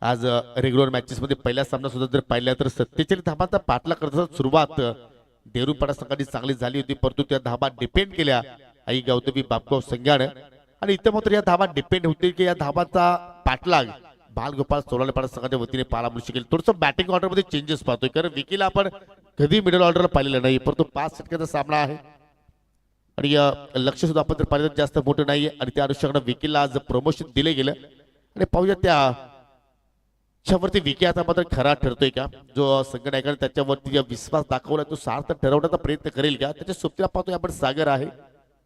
आज रेग्युलर मॅचेस मध्ये पहिला सामना सुद्धा जर पाहिला तर 47 धाबांचा पाठला करत सुरुवात देरुपाडा संघाची चांगली झाली होती, परंतु त्या धाबा डिपेंड केल्या आई गौतमी बापगाव संघाने आणि इथे मात्र या धाबा डिपेंड होते की या धाबाचा पाठलाग बालगोपाळ सोलालेपाडा संघाच्या वतीने पाहायला मिळू शकेल. थोडंसं बॅटिंग ऑर्डर मध्ये चेंजेस पाहतोय कारण विकीला आपण कधी मिडल ऑर्डरला पाहिलेलं नाही, परंतु 5 षटकाचा सामना आहे आणि लक्ष सुद्धा आपण जर पाहिलं तर जास्त मोठं नाहीये आणि त्या अनुषंगाने विकीला आज प्रमोशन दिले गेलं आणि पाहूया त्याच्यावरती विकी आता मात्र खरा ठरतोय का. जो संघनायकाने त्याच्यावरती विश्वास दाखवला तो सार्थ ठरवण्याचा प्रयत्न करेल का. त्याच्या सोबतीला पाहतोय आपण सागर आहे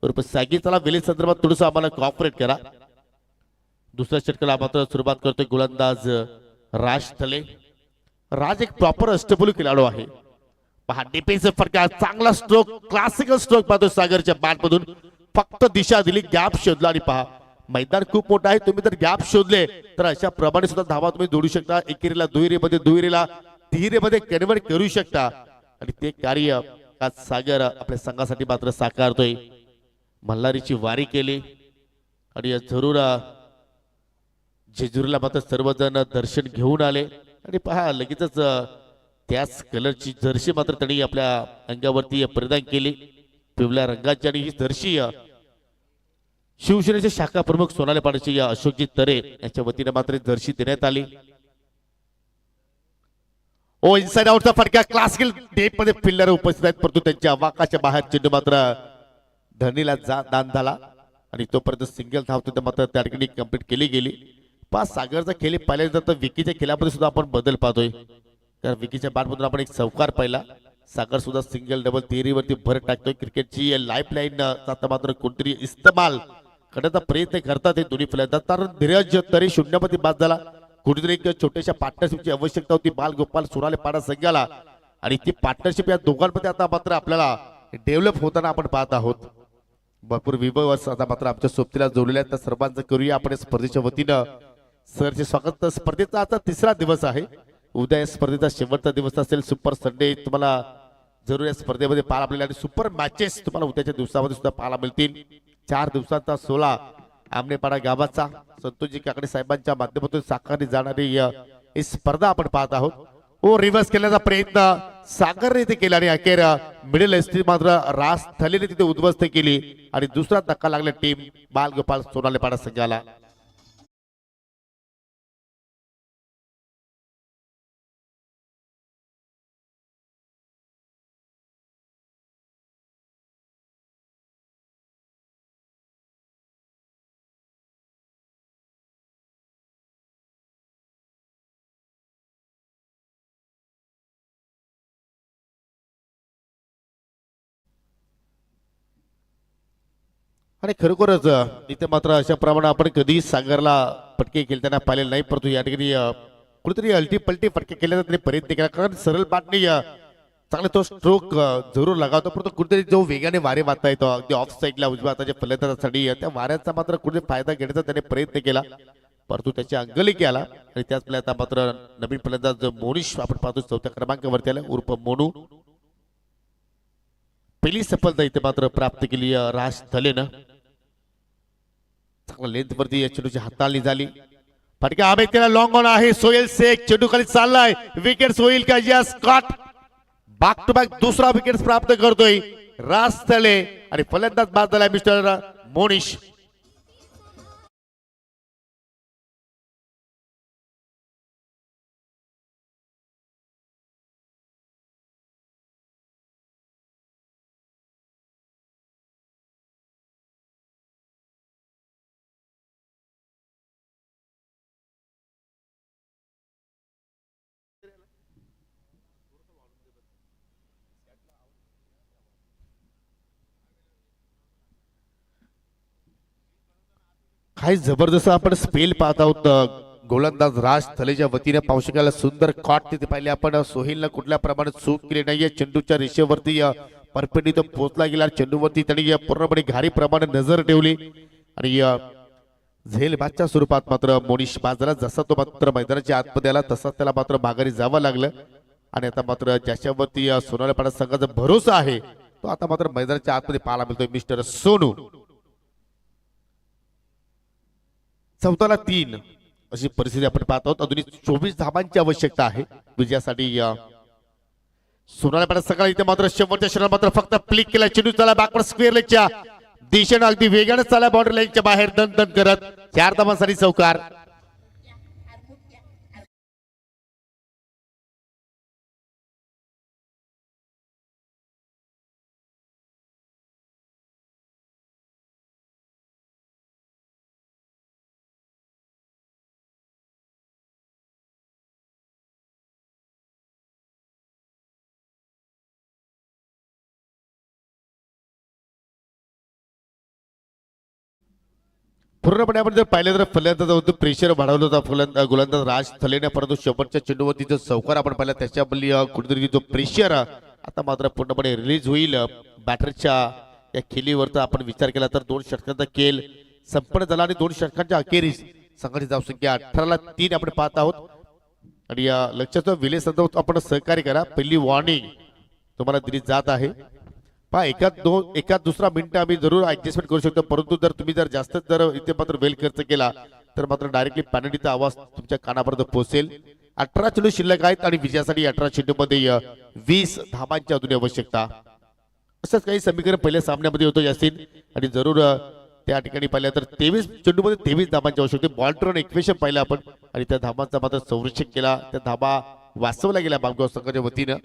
बरोबर. सागी चला वेळे संदर्भात थोडंसं आम्हाला कॉपरेट करा. दुसऱ्या षटकाला मात्र सुरुवात करतोय गोलंदाज राज थले. राज एक प्रॉपर अष्टपैलू खेळाडू आहे. पहा डिफेन्सिव्ह फटका चांगला स्ट्रोक क्लासिकल स्ट्रोक पाहतो सागरच्या बॅट मधून. फक्त दिशा दिली गॅप शोधला आणि पहा मैदान खूप मोठं आहे. तुम्ही जर गॅप शोधले तर अशा प्रमाणे सुद्धा धावा तुम्ही जोडू शकता. एकेरीला दुहेरीला तिहेरीमध्ये कन्वर्ट करू शकता आणि ते कार्य आज सागर आपल्या संघासाठी मात्र साकारतोय. मल्हारीची वारी केली आणि जरूर जेजुरीला मात्र सर्वजण दर्शन घेऊन आले आणि पहा लगेचच त्याच कलरची जर्सी मात्र त्यांनी आपल्या अंगावरती परिधान केली पिवळ्या रंगाची आणि ही जर्सी शिवसेनेचे शाखा प्रमुख सोनाले पाडचे अशोकजी तरे यांच्या वतीने मात्र जर्सी देण्यात आली. ओ इनसाइड आउटचा फटका क्लासिकल डेप मध्ये फिल्डर उपस्थित आहेत, परंतु त्यांच्या अवाकाच्या बाहेर चेंडू मात्र धरणीला दान झाला आणि तोपर्यंत सिंगल धाव तिथं मात्र त्या ठिकाणी कंप्लीट केली गेली. पाच सागरचा खेळ पाहिल्यानंतर तर विकीच्या खेळामध्ये सुद्धा आपण बदल पाहतोय. तर विकीच्या बॅटमधून आपण एक चौकार पाहिला. सागर सुद्धा सिंगल डबल थिअरीवरती भर टाकतोय. क्रिकेटची लाईफ लाईन आता मात्र कोणतरी इस्तेमाल करण्याचा प्रयत्न करतात हे दोन्ही फलंदाज. कारण धीरज तरी शून्यमध्ये बाद झाला. कुठेतरी एक छोट्याशा पार्टनरशिपची आवश्यकता होती बाल गोपाल सुराले पाडा संघाला आणि ती पार्टनरशिप या दोघांमध्ये आता मात्र आपल्याला डेव्हलप होताना आपण पाहत आहोत. भरपूर विभव आता मात्र आमच्या सोबतीला जोडलेल्या त्या सर्वांचं करूया आपण स्पर्धेच्या वतीनं सरचे स्वागत. स्पर्धेचा आता 3रा दिवस आहे. उद्या या स्पर्धेचा शेवटचा दिवस असेल. सुपर संडे तुम्हाला जरूर या स्पर्धेमध्ये पाहायला मिळेल आणि सुपर मॅचेस तुम्हाला उद्याच्या दिवसामध्ये सुद्धा पाहायला मिळतील. 4 दिवसांचा 16 आमनेपाडा गावाचा संतोषजी काकडे साहेबांच्या माध्यमातून साकारली जाणारी ही स्पर्धा आपण पाहत आहोत. ओ रिव्हर्स केल्याचा प्रयत्न सागरने तिथे केला आणि अखेर मिडल एसटी मात्र रास थलेने तिथे उद्ध्वस्त केली आणि दुसरा धक्का लागला टीम बालगोपाल सोनालेपाडा संघाला. आणि खरोखरच इथे मात्र अशा प्रमाणे आपण कधी सागरला फटके खेळताना पाहिलेले नाही, परंतु या ठिकाणी कुठेतरी अलटी पलटी फटके खेळण्याचा त्यांनी प्रयत्न केला. कारण सरळ बाटणी चांगला तो स्ट्रोक जरूर लगावतो, परंतु कुठेतरी जो वेगाने वारे वाहता येतो अगदी ऑफ साईडला उजव्या हाताच्या फलंदाजासाठी त्या वाऱ्याचा मात्र कुठेतरी फायदा घेण्याचा त्याने प्रयत्न केला, परंतु त्याच्या अंगलिकी आला आणि त्याच आता मात्र नवीन फलंदाज मोनिश आपण पाहतो 4थ्या क्रमांकावरती आला उर्फ मोनू. पहिली सफलता इथे मात्र प्राप्त केली राज थलेनं. चांगला लेंथ वरती या चेंडूची हाताळणी झाली. फटका अभेद केला लॉंग ऑन आहे. सोहेल शेख चेंडू खाली चाललाय. विकेट होईल का? Yes caught. Back to back दुसरा विकेट प्राप्त करतोय राज थले आणि फलंदाज बाद झालाय मिस्टर मोनिश. काही जबरदस्त आपण स्पेल पाहत आहोत गोलंदाज राज थलेच्या वतीने पाहू शकाल सुंदर कॉट तिथे पाहिले आपण. सोहेलनं कुठल्या प्रमाणात चूक केली नाहीये. चेंडूच्या रेषेवरती परफेक्टली तो पोहोचला गेला. चेंडूवरती त्यांनी पूर्णपणे घारी प्रमाणे नजर ठेवली आणि झेल मॅचच्या स्वरूपात मात्र मोनिश बाजरा जसा तो मात्र मैदानाच्या आतमध्ये आला तसा त्याला मात्र माघारी जावं लागलं. आणि आता मात्र ज्याच्यावरती सोनाली पाडा संघाचा भरोसा आहे तो आता मात्र मैदानाच्या आतमध्ये पाहायला मिळतोय मिस्टर सोनू. 14-3 अशी परिस्थिती आपण पाहत आहोत. अजूनही 24 धावांची आवश्यकता आहे विजयासाठी. सोनाली पाडा सकाळी इथे मात्र शेवटच्या क्षणाला मात्र फक्त प्लिक केला. चेंडू चला बॅकवर्ड स्क्वेअर लेगच्या दिशेने अगदी वेगाने चाला बाउंड्री लाईनच्या बाहेर दन दन करत 4 धावांसाठी चौकार. पूर्णपणे आपण जर पाहिलं तर फलंदाज होतं प्रेशर वाढवलं होता गोलंदाज राज थलेने, परंतु शेवटच्या चेंडूवरती जो चौकार आपण पाहिला त्याच्याबद्दल कुठेतरी जो प्रेशर आता मात्र पूर्णपणे रिलीज होईल. बॅटरच्या या खेळीवरचा आपण विचार केला तर 2 षटकांचा खेळ संपन्न झाला आणि 2 षटकांच्या अखेरीस संघाची धावसंख्या 18-3 आपण पाहत आहोत. आणि या लक्षाचं विले संदर्भात आपण सहकार्य करा. पहिली वॉर्निंग तुम्हाला दिली जात आहे. पहा एका दुसरा मिनिट आम्ही जरूर ऍडजस्टमेंट करू शकतो, परंतु जर तुम्ही जास्त इथे मात्र वेळ खर्च केला तर मात्र डायरेक्टली पॅनल्टीचा आवाज तुमच्या कानापर्यंत पोहोचेल. 18 चेंडू शिल्लक आहेत आणि विजयासाठी 18 चेंडूमध्ये 20 धावांची अजून आवश्यकता. असंच काही समीकरण पहिल्या सामन्यामध्ये होतं यासीन. आणि जरूर त्या ठिकाणी पाहिलं तर 23 चेंडूमध्ये 23 धावांची आवश्यकता. बॉल टर्न इक्वेशन पाहिलं आपण आणि त्या धावांचा मात्र संरक्षण केला. त्या धावा वाचवल्या गेल्या बागगाव संघाच्या वतीनं.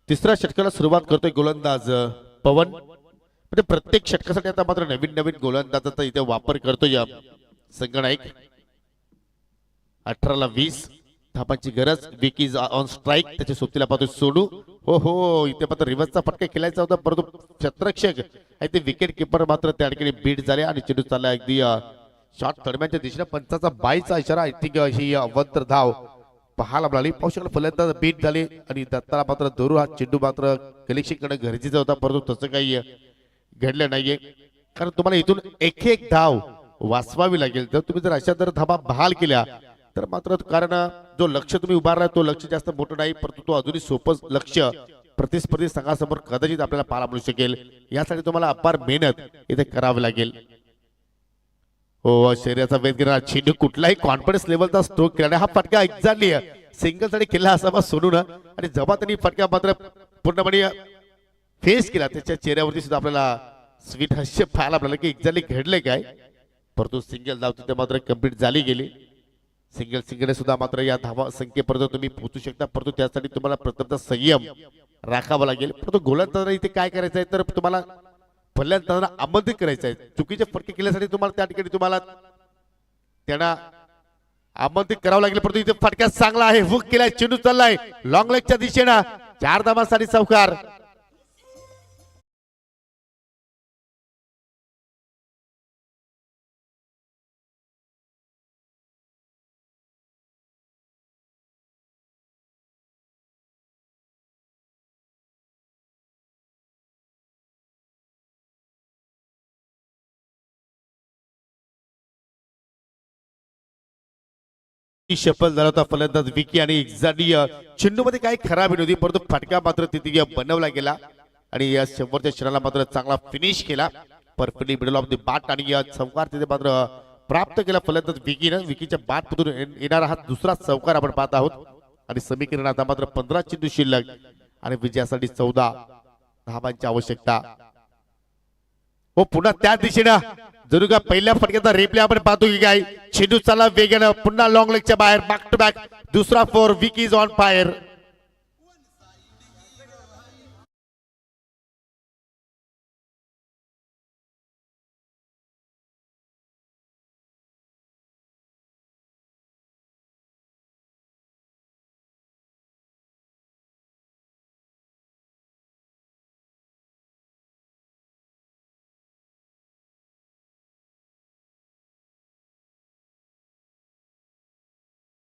तिसऱ्या षटकाला सुरुवात करतोय गोलंदाज पवन. म्हणजे प्रत्येक षटकासाठी आता मात्र नवीन नवीन गोलंदाजाचा इथे वापर करतोय संगनायक. 18-20 धाबांची गरज. विक इज ऑन स्ट्राईक. त्याच्या सोबतीला पाहतोय सोडू. हो इथे मात्र रिव्हर्सचा फटका खेळायचा होता, परंतु क्षेत्ररक्षक आहे ते विकेट किपर मात्र त्या ठिकाणी बीट झाले आणि चेंडू चालला अगदी शॉट थर्डमॅनच्या दिशेने. पंचाचा 22चा इशारा. आय थिंक ही अवंतर धाव पाहायला मिळाली. पाहू शकला फलंदाज बीट झाले आणि दत्ताला मात्र धरू हा चेंडू मात्र कलेक्शन कडे गरजेचा होता, परंतु तसं काही घडलं नाहीये. कारण तुम्हाला इथून एक धाव वाचवावी लागेल. जर तुम्ही अशा धावा बहाल केल्या तर मात्र कारण जो लक्ष तुम्ही उभारला तो लक्ष जास्त मोठं नाही, परंतु तो अजूनही सोपं लक्ष प्रतिस्पर्धी संघासमोर कदाचित आपल्याला पाहायला मिळू शकेल. यासाठी तुम्हाला अपार मेहनत इथे करावी लागेल. हो शरीराचा वेध घेणारा चेंडू कुठलाही कॉन्फिडन्स लेवलचा स्ट्रोक केला. हा फटका एक्झॅक्टली सिंगल साठी केला असावा सोडून. आणि जेव्हा त्यांनी फटका मात्र पूर्णपणे फेस केला त्याच्या चेहऱ्यावरती सुद्धा आपल्याला स्वीट हास्य पाहायला मिळालं की एक्झॅक्टली घडले काय. परंतु सिंगल धाव तिथे मात्र कंप्लीट झाली गेली. सिंगल सुद्धा मात्र या धावा संख्येपर्यंत तुम्ही पोहोचू शकता, परंतु त्यासाठी तुम्हाला प्रथमतः संयम राखावा लागेल. परंतु गोलंदाजाला इथे काय करायचं आहे तर तुम्हाला फलंदाजांना आमंत्रित करायचं आहे. चुकीचे फटके केल्यासाठी तुम्हाला त्या ठिकाणी तुम्हाला त्यांना आमंत्रित करावं लागेल. परंतु इथे फटका चांगला आहे. हुक केलाय. चेंडू चाललाय लॉंग लेगच्या दिशेनं. 4 धावांसाठी चौकार. शपल झाला होता फलंदाज विकी आणि एक्झॅक्टली चेंडूमध्ये काही खराबी नव्हती, परंतु फटका मात्र तिथे बनवला गेला आणि या शेवटच्या क्षणाला मात्र चांगला फिनिश केला. Perfectly middle of the bat आणि या चौकार तिथे मात्र प्राप्त केला फलंदाज विकीनं. विकीच्या बॅटमधून येणारा हा दुसरा चौकार आपण पाहत आहोत. आणि समीकरण आता मात्र 15 चेंडू शिल्लक आणि विजयासाठी 14 धावांची आवश्यकता. हो पुन्हा त्या दिशेनं जरूर का पहिल्या फटक्याचा रिप्ले आपण पाहतो की काय. चेंडू चालला वेगानं पुन्हा लॉंग लेगच्या बाहेर. बॅक टू बॅक दुसरा 4. Vicky is on fire.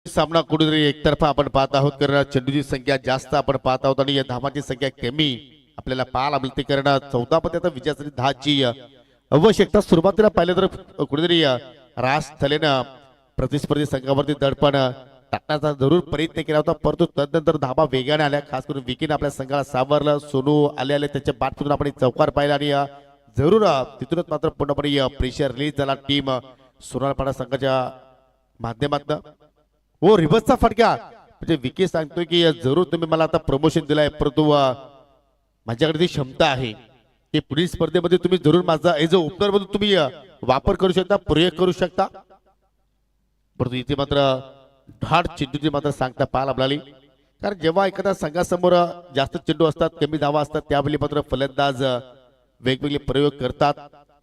सामना कुठेतरी एकतर्फा आपण पाहत आहोत, कारण चेंडूची संख्या जास्त आपण पाहत आहोत आणि या धावांची संख्या कमी आपल्याला पाहायला मिळते, कारण 14 मध्ये आता विजयासाठी 10ची आवश्यकता. सुरुवातीला पाहिलं तर कुठेतरी रास थलेनं प्रतिस्पर्धी संघावरती दडपण टाकण्याचा जरूर प्रयत्न केला होता, परंतु तदनंतर धाबा वेगाने आल्या. खास करून विकीने आपल्या संघाला सावरलं. सोनू आले त्याच्या बाटमधून आपण चौकार पाहिला आणि जरूर तिथूनच मात्र पूर्णपणे प्रेशर रिलीज झाला टीम सोनारपाडा संघाच्या माध्यमातून. हो, रिव्हर्सचा फटका. म्हणजे विकी सांगतोय की जरूर तुम्ही मला आता प्रमोशन दिलाय, परंतु माझ्याकडे ती क्षमता आहे की पुढील स्पर्धेमध्ये तुम्ही जरूर माझा एज अ ओपनर मधून तुम्ही वापर करू शकता, प्रयोग करू शकता. परंतु इथे मात्र ढाड चेंडूची मात्र सांगता पाहायला मिळाली, कारण जेव्हा एखाद्या संघासमोर जास्त चेंडू असतात, कमी धावा असतात, त्यावेळी मात्र फलंदाज वेगवेगळे प्रयोग करतात.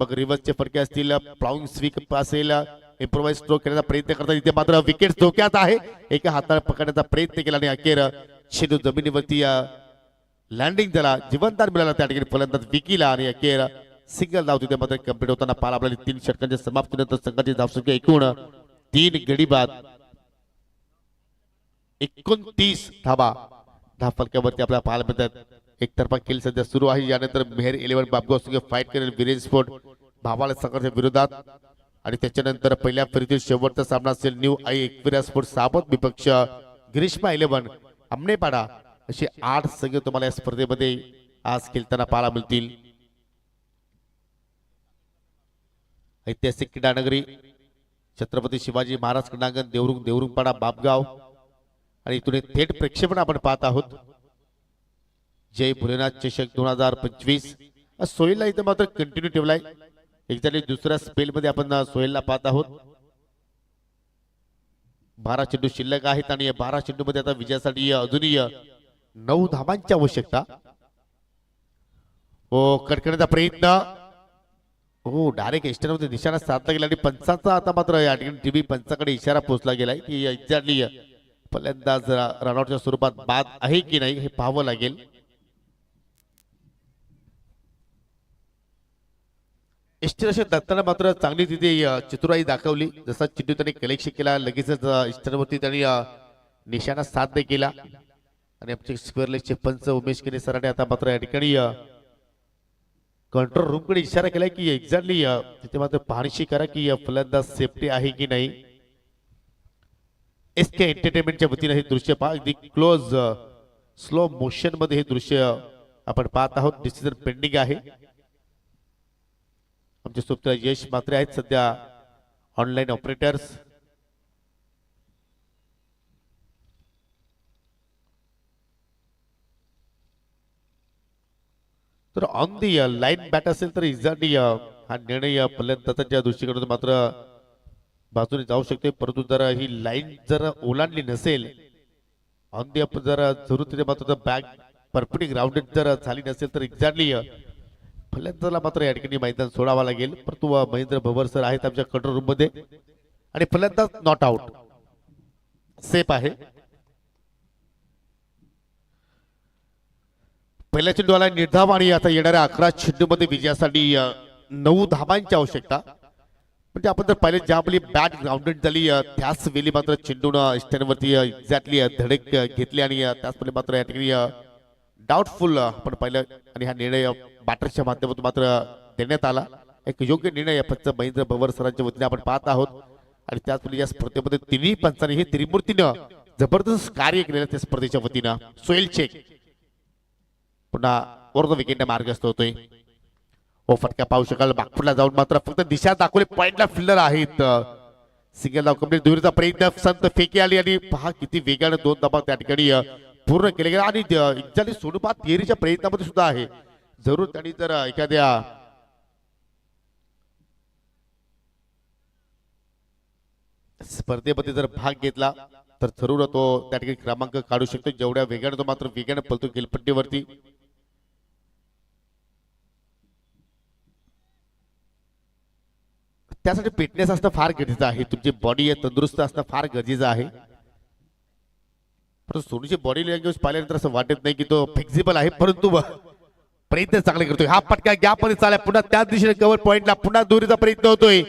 मग रिव्हर्सचे फटके असतील, प्लाउंग स्वीप असेल, इम्प्रोवाइज स्ट्रोक करण्याचा प्रयत्न करतात. इथे मात्र विकेट धोक्यात आहे. एका हाताने पकडण्याचा प्रयत्न केला आणि अखेर चेंडू जमिनीवरती लँडिंग झाला, जीवनदान मिळाला त्या ठिकाणी फलंदाज विकीला आणि अखेर सिंगल धाव तिथे मात्र कंप्लीट होताना पाहायला मिळाली. 3 षटकांच्या समाप्तीनंतर संघाची धावसंख्या एकूण 3 गडी बाद 29 धावा फलकावरती आपल्याला पाहायला मिळतात. एकतर्फा खेळ सध्या सुरू आहे. यानंतर मेहर 11 बाबगाव संघ फाईट करेल विरेन स्पोर्ट भावाला संघाच्या विरोधात आणि त्याच्यानंतर पहिल्या फेरीतील शेवटचा सामना असेल न्यू आई एकविरा स्पोर्ट साबत विपक्ष ग्रीष्मा 11 आमनेपाडा. असे 8 संघ तुम्हाला या स्पर्धेमध्ये आज खेळताना पाहायला मिळतील. ऐतिहासिक क्रीडानगरी छत्रपती शिवाजी महाराज क्रीडांगण देवरुंगपाडा बाबगाव आणि इथून थेट प्रेक्षेपण आपण पाहत आहोत. जय भोलेनाथ चषक 2025 सोहेलला इथे मात्र कंटिन्यू ठेवलाय. एक्झॅक्टली दुसऱ्या स्पेल मध्ये आपण सोहेलला पाहत आहोत. 12 चेंडू शिल्लक आहेत आणि 12 चेंडू मध्ये आता विजयासाठी अजूनही 9 धावांची आवश्यकता. हो, कडकडण्याचा प्रयत्न. हो, डायरेक्ट एस्टरमध्ये निशाणा साधला गेला आणि पंचांचा आता मात्र या ठिकाणी टीव्ही पंचाकडे इशारा पोहोचला गेलाय की एक्झॅक्टली फलंदाज रनआउटच्या स्वरूपात बाद आहे की नाही हे पाहावं लागेल. इष्टरशे दत्तानं मात्र चांगली तिथे चतुराई दाखवली. जसा चेंडू त्यांनी कलेक्शन केला लगेचच इष्टरवरती त्यांनी निशाणा साध्य केला आणि आमचे स्क्वेअर लेगचे पंच उमेश केले सरांनी आता मात्र या ठिकाणी कंट्रोल रूम कडे इशारा केलाय की एक्झॅक्टली तिथे मात्र पाहणीशी करा की फलंदाज सेफ्टी आहे की नाही. एसके एंटरटेनमेंटच्या वतीने हे दृश्य पहा. अगदी क्लोज स्लो मोशन मध्ये हे दृश्य आपण पाहत आहोत. डिसिजन पेंडिंग आहे. आमचे सोबत यश मात्रे आहेत सध्या ऑनलाईन ऑपरेटर्स. तर ऑन दी लाईन बॅट असेल तर एक्झॅक्टली हा निर्णय फलंदाजाच्या दृष्टीकडून मात्र बाजूने जाऊ शकते, परंतु जर ही लाईन जर ओलांडली नसेल ऑन दी जर जरूर तिथे मात्र बॅग परफेक्टली ग्राउंडेड जर झाली नसेल तर एक्झॅक्टली फलंदाजाला मात्र या ठिकाणी मैदान सोडावा लागेल. परंतु महेंद्र भवर सर आहेत आमच्या कंट्रोल रूम मध्ये आणि फलंदाज नॉट आउट सेफ आहे. पहिल्या चेंडूला निर्धाव आणि आता येणाऱ्या 11 चेंडूमध्ये विजयासाठी 9 धावांची आवश्यकता. म्हणजे आपण जर पाहिले ज्यावेळी बॅट ग्राउंडेड झाली त्याच वेळी मात्र चेंडून स्टँडवरती एक्झॅक्टली धडक घेतली आणि त्याचवेळी मात्र या ठिकाणी डाऊटफुल आपण पाहिलं आणि हा निर्णय बॅटरच्या माध्यमातून मात्र देण्यात आला. एक योग्य निर्णय पंच महेंद्र भवर सरांच्या वतीने आपण पाहत आहोत आणि त्याचवेळी या स्पर्धेमध्ये तिन्ही पंचांनी हे त्रिमूर्तीनं जबरदस्त कार्य केलेलं त्या स्पर्धेच्या वतीनं. सोहेल चेक पुन्हा वर विकेट मार्गस्थ होतोय. ओ फटका पाहू शकाल बागपूरला जाऊन मात्र फक्त दिशा दाखवले पॉइंटला फिल्डर आहेत. सिंगल धाव कंप्लीट. दुहेरीचा प्रयत्न संत फेकी आली आणि पहा किती वेगाने 2 धावा त्या ठिकाणी पूर्ण केले गेले आणि एक्झॅक्टली सोनूपा थिअरीच्या प्रयत्नामध्ये सुद्धा आहे. जरूर त्यांनी जर एखाद्या स्पर्धेमध्ये जर भाग घेतला तर जरूर तो त्या ठिकाणी क्रमांक काढू शकतो. जेवढ्या वेगाने तो मात्र वेगाने पळतो खेळपट्टीवरती. त्यासाठी फिटनेस असणं फार गरजेचं आहे. तुमची बॉडी तंदुरुस्त असणं फार गरजेचं आहे. परंतु सोनूची बॉडी लँग्वेज पाहिल्यानंतर असं वाटत नाही की तो फ्लेक्झिबल आहे, परंतु प्रयत्न चांगले करतोय. हा पटका गॅपमध्ये चालला पुन्हा त्याच दिशेने कव्हर पॉइंटला पुन्हा दुहेरीचा प्रयत्न होतोय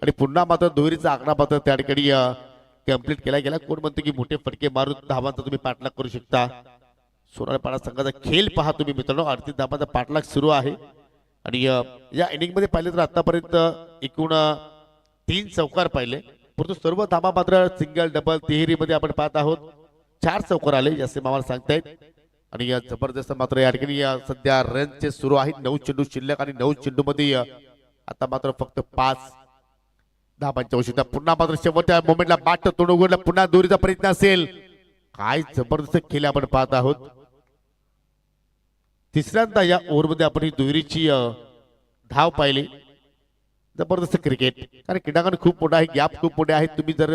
आणि पुन्हा मात्र दुहेरीचा आकडा मात्र त्या ठिकाणी कंप्लीट केला गेला. कोण म्हणतो की मोठे फटके मारून धावांचा तुम्ही पाठलाग करू शकता. सोनाळपाडा संघाचा खेळ पहा तुम्ही मित्रांनो. 38 धावांचा पाठलाग सुरू आहे आणि या इनिंग मध्ये पाहिले तर आतापर्यंत एकूण 3 चौकार पाहिले, परंतु सर्व धावा मात्र सिंगल डबल तिहेरी मध्ये आपण पाहत आहोत. 4 चौकार आले असे मामाला सांगतायत आणि या जबरदस्त मात्र या ठिकाणी सध्या रनचे सुरू आहेत. 9 चेंडू शिल्लक आणि 9 चेंडू मध्ये आता मात्र फक्त 5 धावांची आवश्यकता. पुन्हा मात्र शेवटच्या मोमेंटला बाट तोंड उघडला, पुन्हा दोरीचा प्रयत्न असेल. काय जबरदस्त खेळ आपण पाहत आहोत. तिसऱ्यांदा या ओव्हरमध्ये आपण ही दुहेरीची धाव पाहिली. जबरदस्त क्रिकेट, कारण क्रीडांगण खूप मोठा आहे, गॅप खूप मोठे आहेत. तुम्ही जर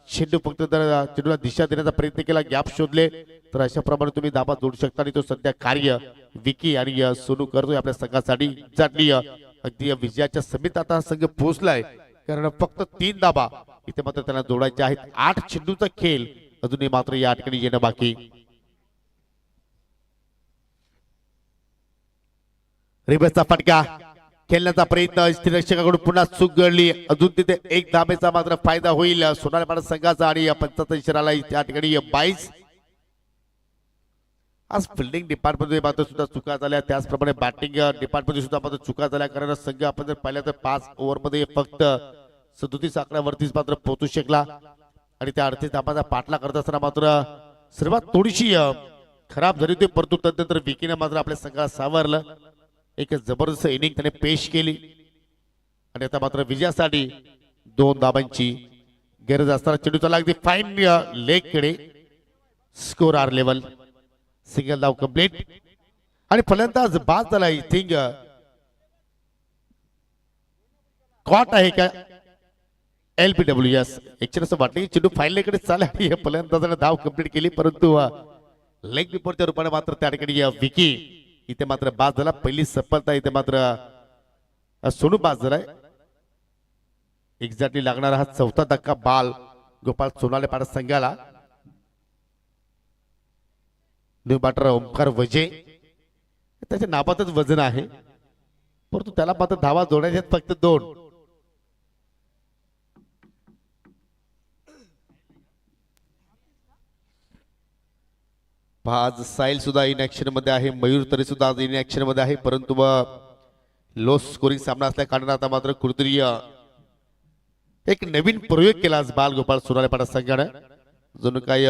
चेंडू फक्त जर चेंडूला दिशा देण्याचा प्रयत्न केला, गॅप शोधले तर अशा प्रमाणे तुम्ही धावा जोडू शकता. आणि तो सध्या कार्य विकी आणि सोनू करतोय आपल्या संघासाठी. एक्झॅक्टली अगदी विजयाच्या समीत आता संघ पोहोचलाय, कारण फक्त 3 धावा इथे मात्र त्यांना जोडायच्या आहेत. 8 चेंडूचा खेळ अजूनही मात्र या ठिकाणी येणं बाकी. रिबसचा फटका खेळण्याचा प्रयत्न, रक्षकाकडून पुन्हा चूक घडली. अजून तिथे 1 धाबेचा मात्र फायदा होईल सोनाळपाडा संघाचा आणि 75 इशाराला त्या ठिकाणी 22. आज फिल्डिंग डिपार्टमेंटमध्ये मात्र सुद्धा चुका झाल्या, त्याचप्रमाणे बॅटिंग डिपार्टमेंटमध्ये सुद्धा मात्र चुका झाल्या. कारण संघ आपण जर पाहिलं तर 5 ओव्हरमध्ये फक्त 37 आकड्यावरतीच मात्र पोहोचू शकला आणि त्या 38 धाबाचा पाठला करत असताना मात्र सर्वात थोडीशी खराब झाली होती. परंतु तदनंतर विकीने मात्र आपल्या संघाला सावरलं. एक जबरदस्त इनिंग त्याने पेश केली आणि आता मात्र विजयासाठी 2 धाबांची गरज असताना चेंडूचा लागली फाईन लेग कडे. स्कोर आर लेवल, सिंगल धाव कंप्लीट आणि फलंदाज बाद झाला. आय थिंक कॉट आहे का LBWS. एक असं वाटलं की चेंडू फाईन लेग कडे चालला आणि फलंदाजाने धाव कंप्लीट केली, परंतु लेग बिफोरच्या रूपाने मात्र त्या ठिकाणी विकी इथे मात्र बाद झाला. पहिली सफलता इथे मात्र सोनू बाद झालाय. एक्झॅक्टली लागणारा हा 4था धक्का बाल गोपाळ सोनाळपाडा संघाला. न्यू बॅटर ओमकार वजे, त्याच्या नावातच वजन आहे, परंतु त्याला मात्र धावा जोडायच्या फक्त 2. आज साहिल सुद्धा इन ऍक्शन मध्ये आहे, मयूर तरी सुद्धा आज इन ऍक्शन मध्ये आहे, परंतु लो स्कोरिंग सामना असल्या कारणाने आता मात्र कुठेतरी एक नवीन प्रयोग केला आज बाल गोपाळ सोनाळपाडा संघाने. जणू काही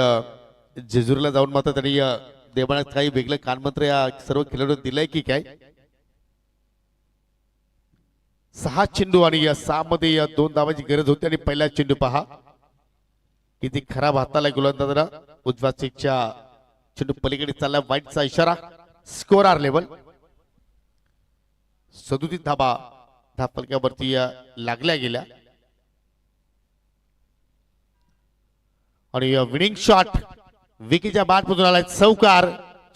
जेजुरीला जाऊन मात्र त्यांनी देवाण्यात काही वेगळं कानमंत्र या सर्व खेळाडूंना दिलंय की काय. 6 चेंडू आणि या 6 मध्ये 2 धावांची गरज होती आणि पहिला चेंडू पहा किती खराब हाताला गोलंदाजाला. उजव्या चेकच्या चेंडू पलीकडे चालला, वाईटचा इशारा. स्कोर आर लेवल, 37 धाबा धापलक्यावरती लागल्या गेल्या आणि विनिंग शॉट विकीच्या बाटमधून आलाय. चौकार,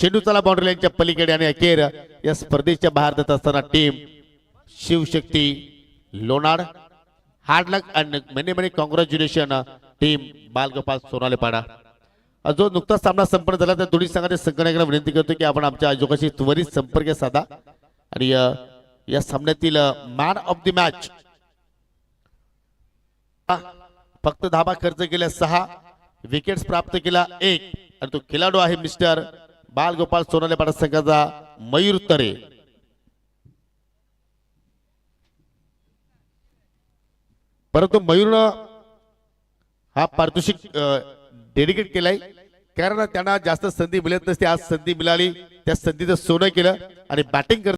चेंडू चला बाउंड्री लाईनच्या पलीकडे आणि अखेर या स्पर्धेच्या बाहेर जात असताना team Shivshakti Lonar. Hard luck and many many congratulation team Balgopal Sonalpada. जो नुकताच सामना संपन्न झाला त्या दोन्ही संघाच्या संघटनांना विनंती करतो की आपण आमच्या आयोजकाशी त्वरित संपर्क साधा आणि या सामन्यातील मॅन ऑफ द मॅच फक्त धाबा खर्च केल्या 6, विकेट्स प्राप्त केला 1 आणि तो खेळाडू आहे मिस्टर बालगोपाळ सोनाळपाडा संघाचा मयूर तरे. परंतु मयूरनं हा पारितोषिक डेडिकेट केलाय, कारण त्यांना जास्त संधी मिळत नसते. आज संधी मिळाली, त्या संधीचं सोनं केलं आणि बॅटिंग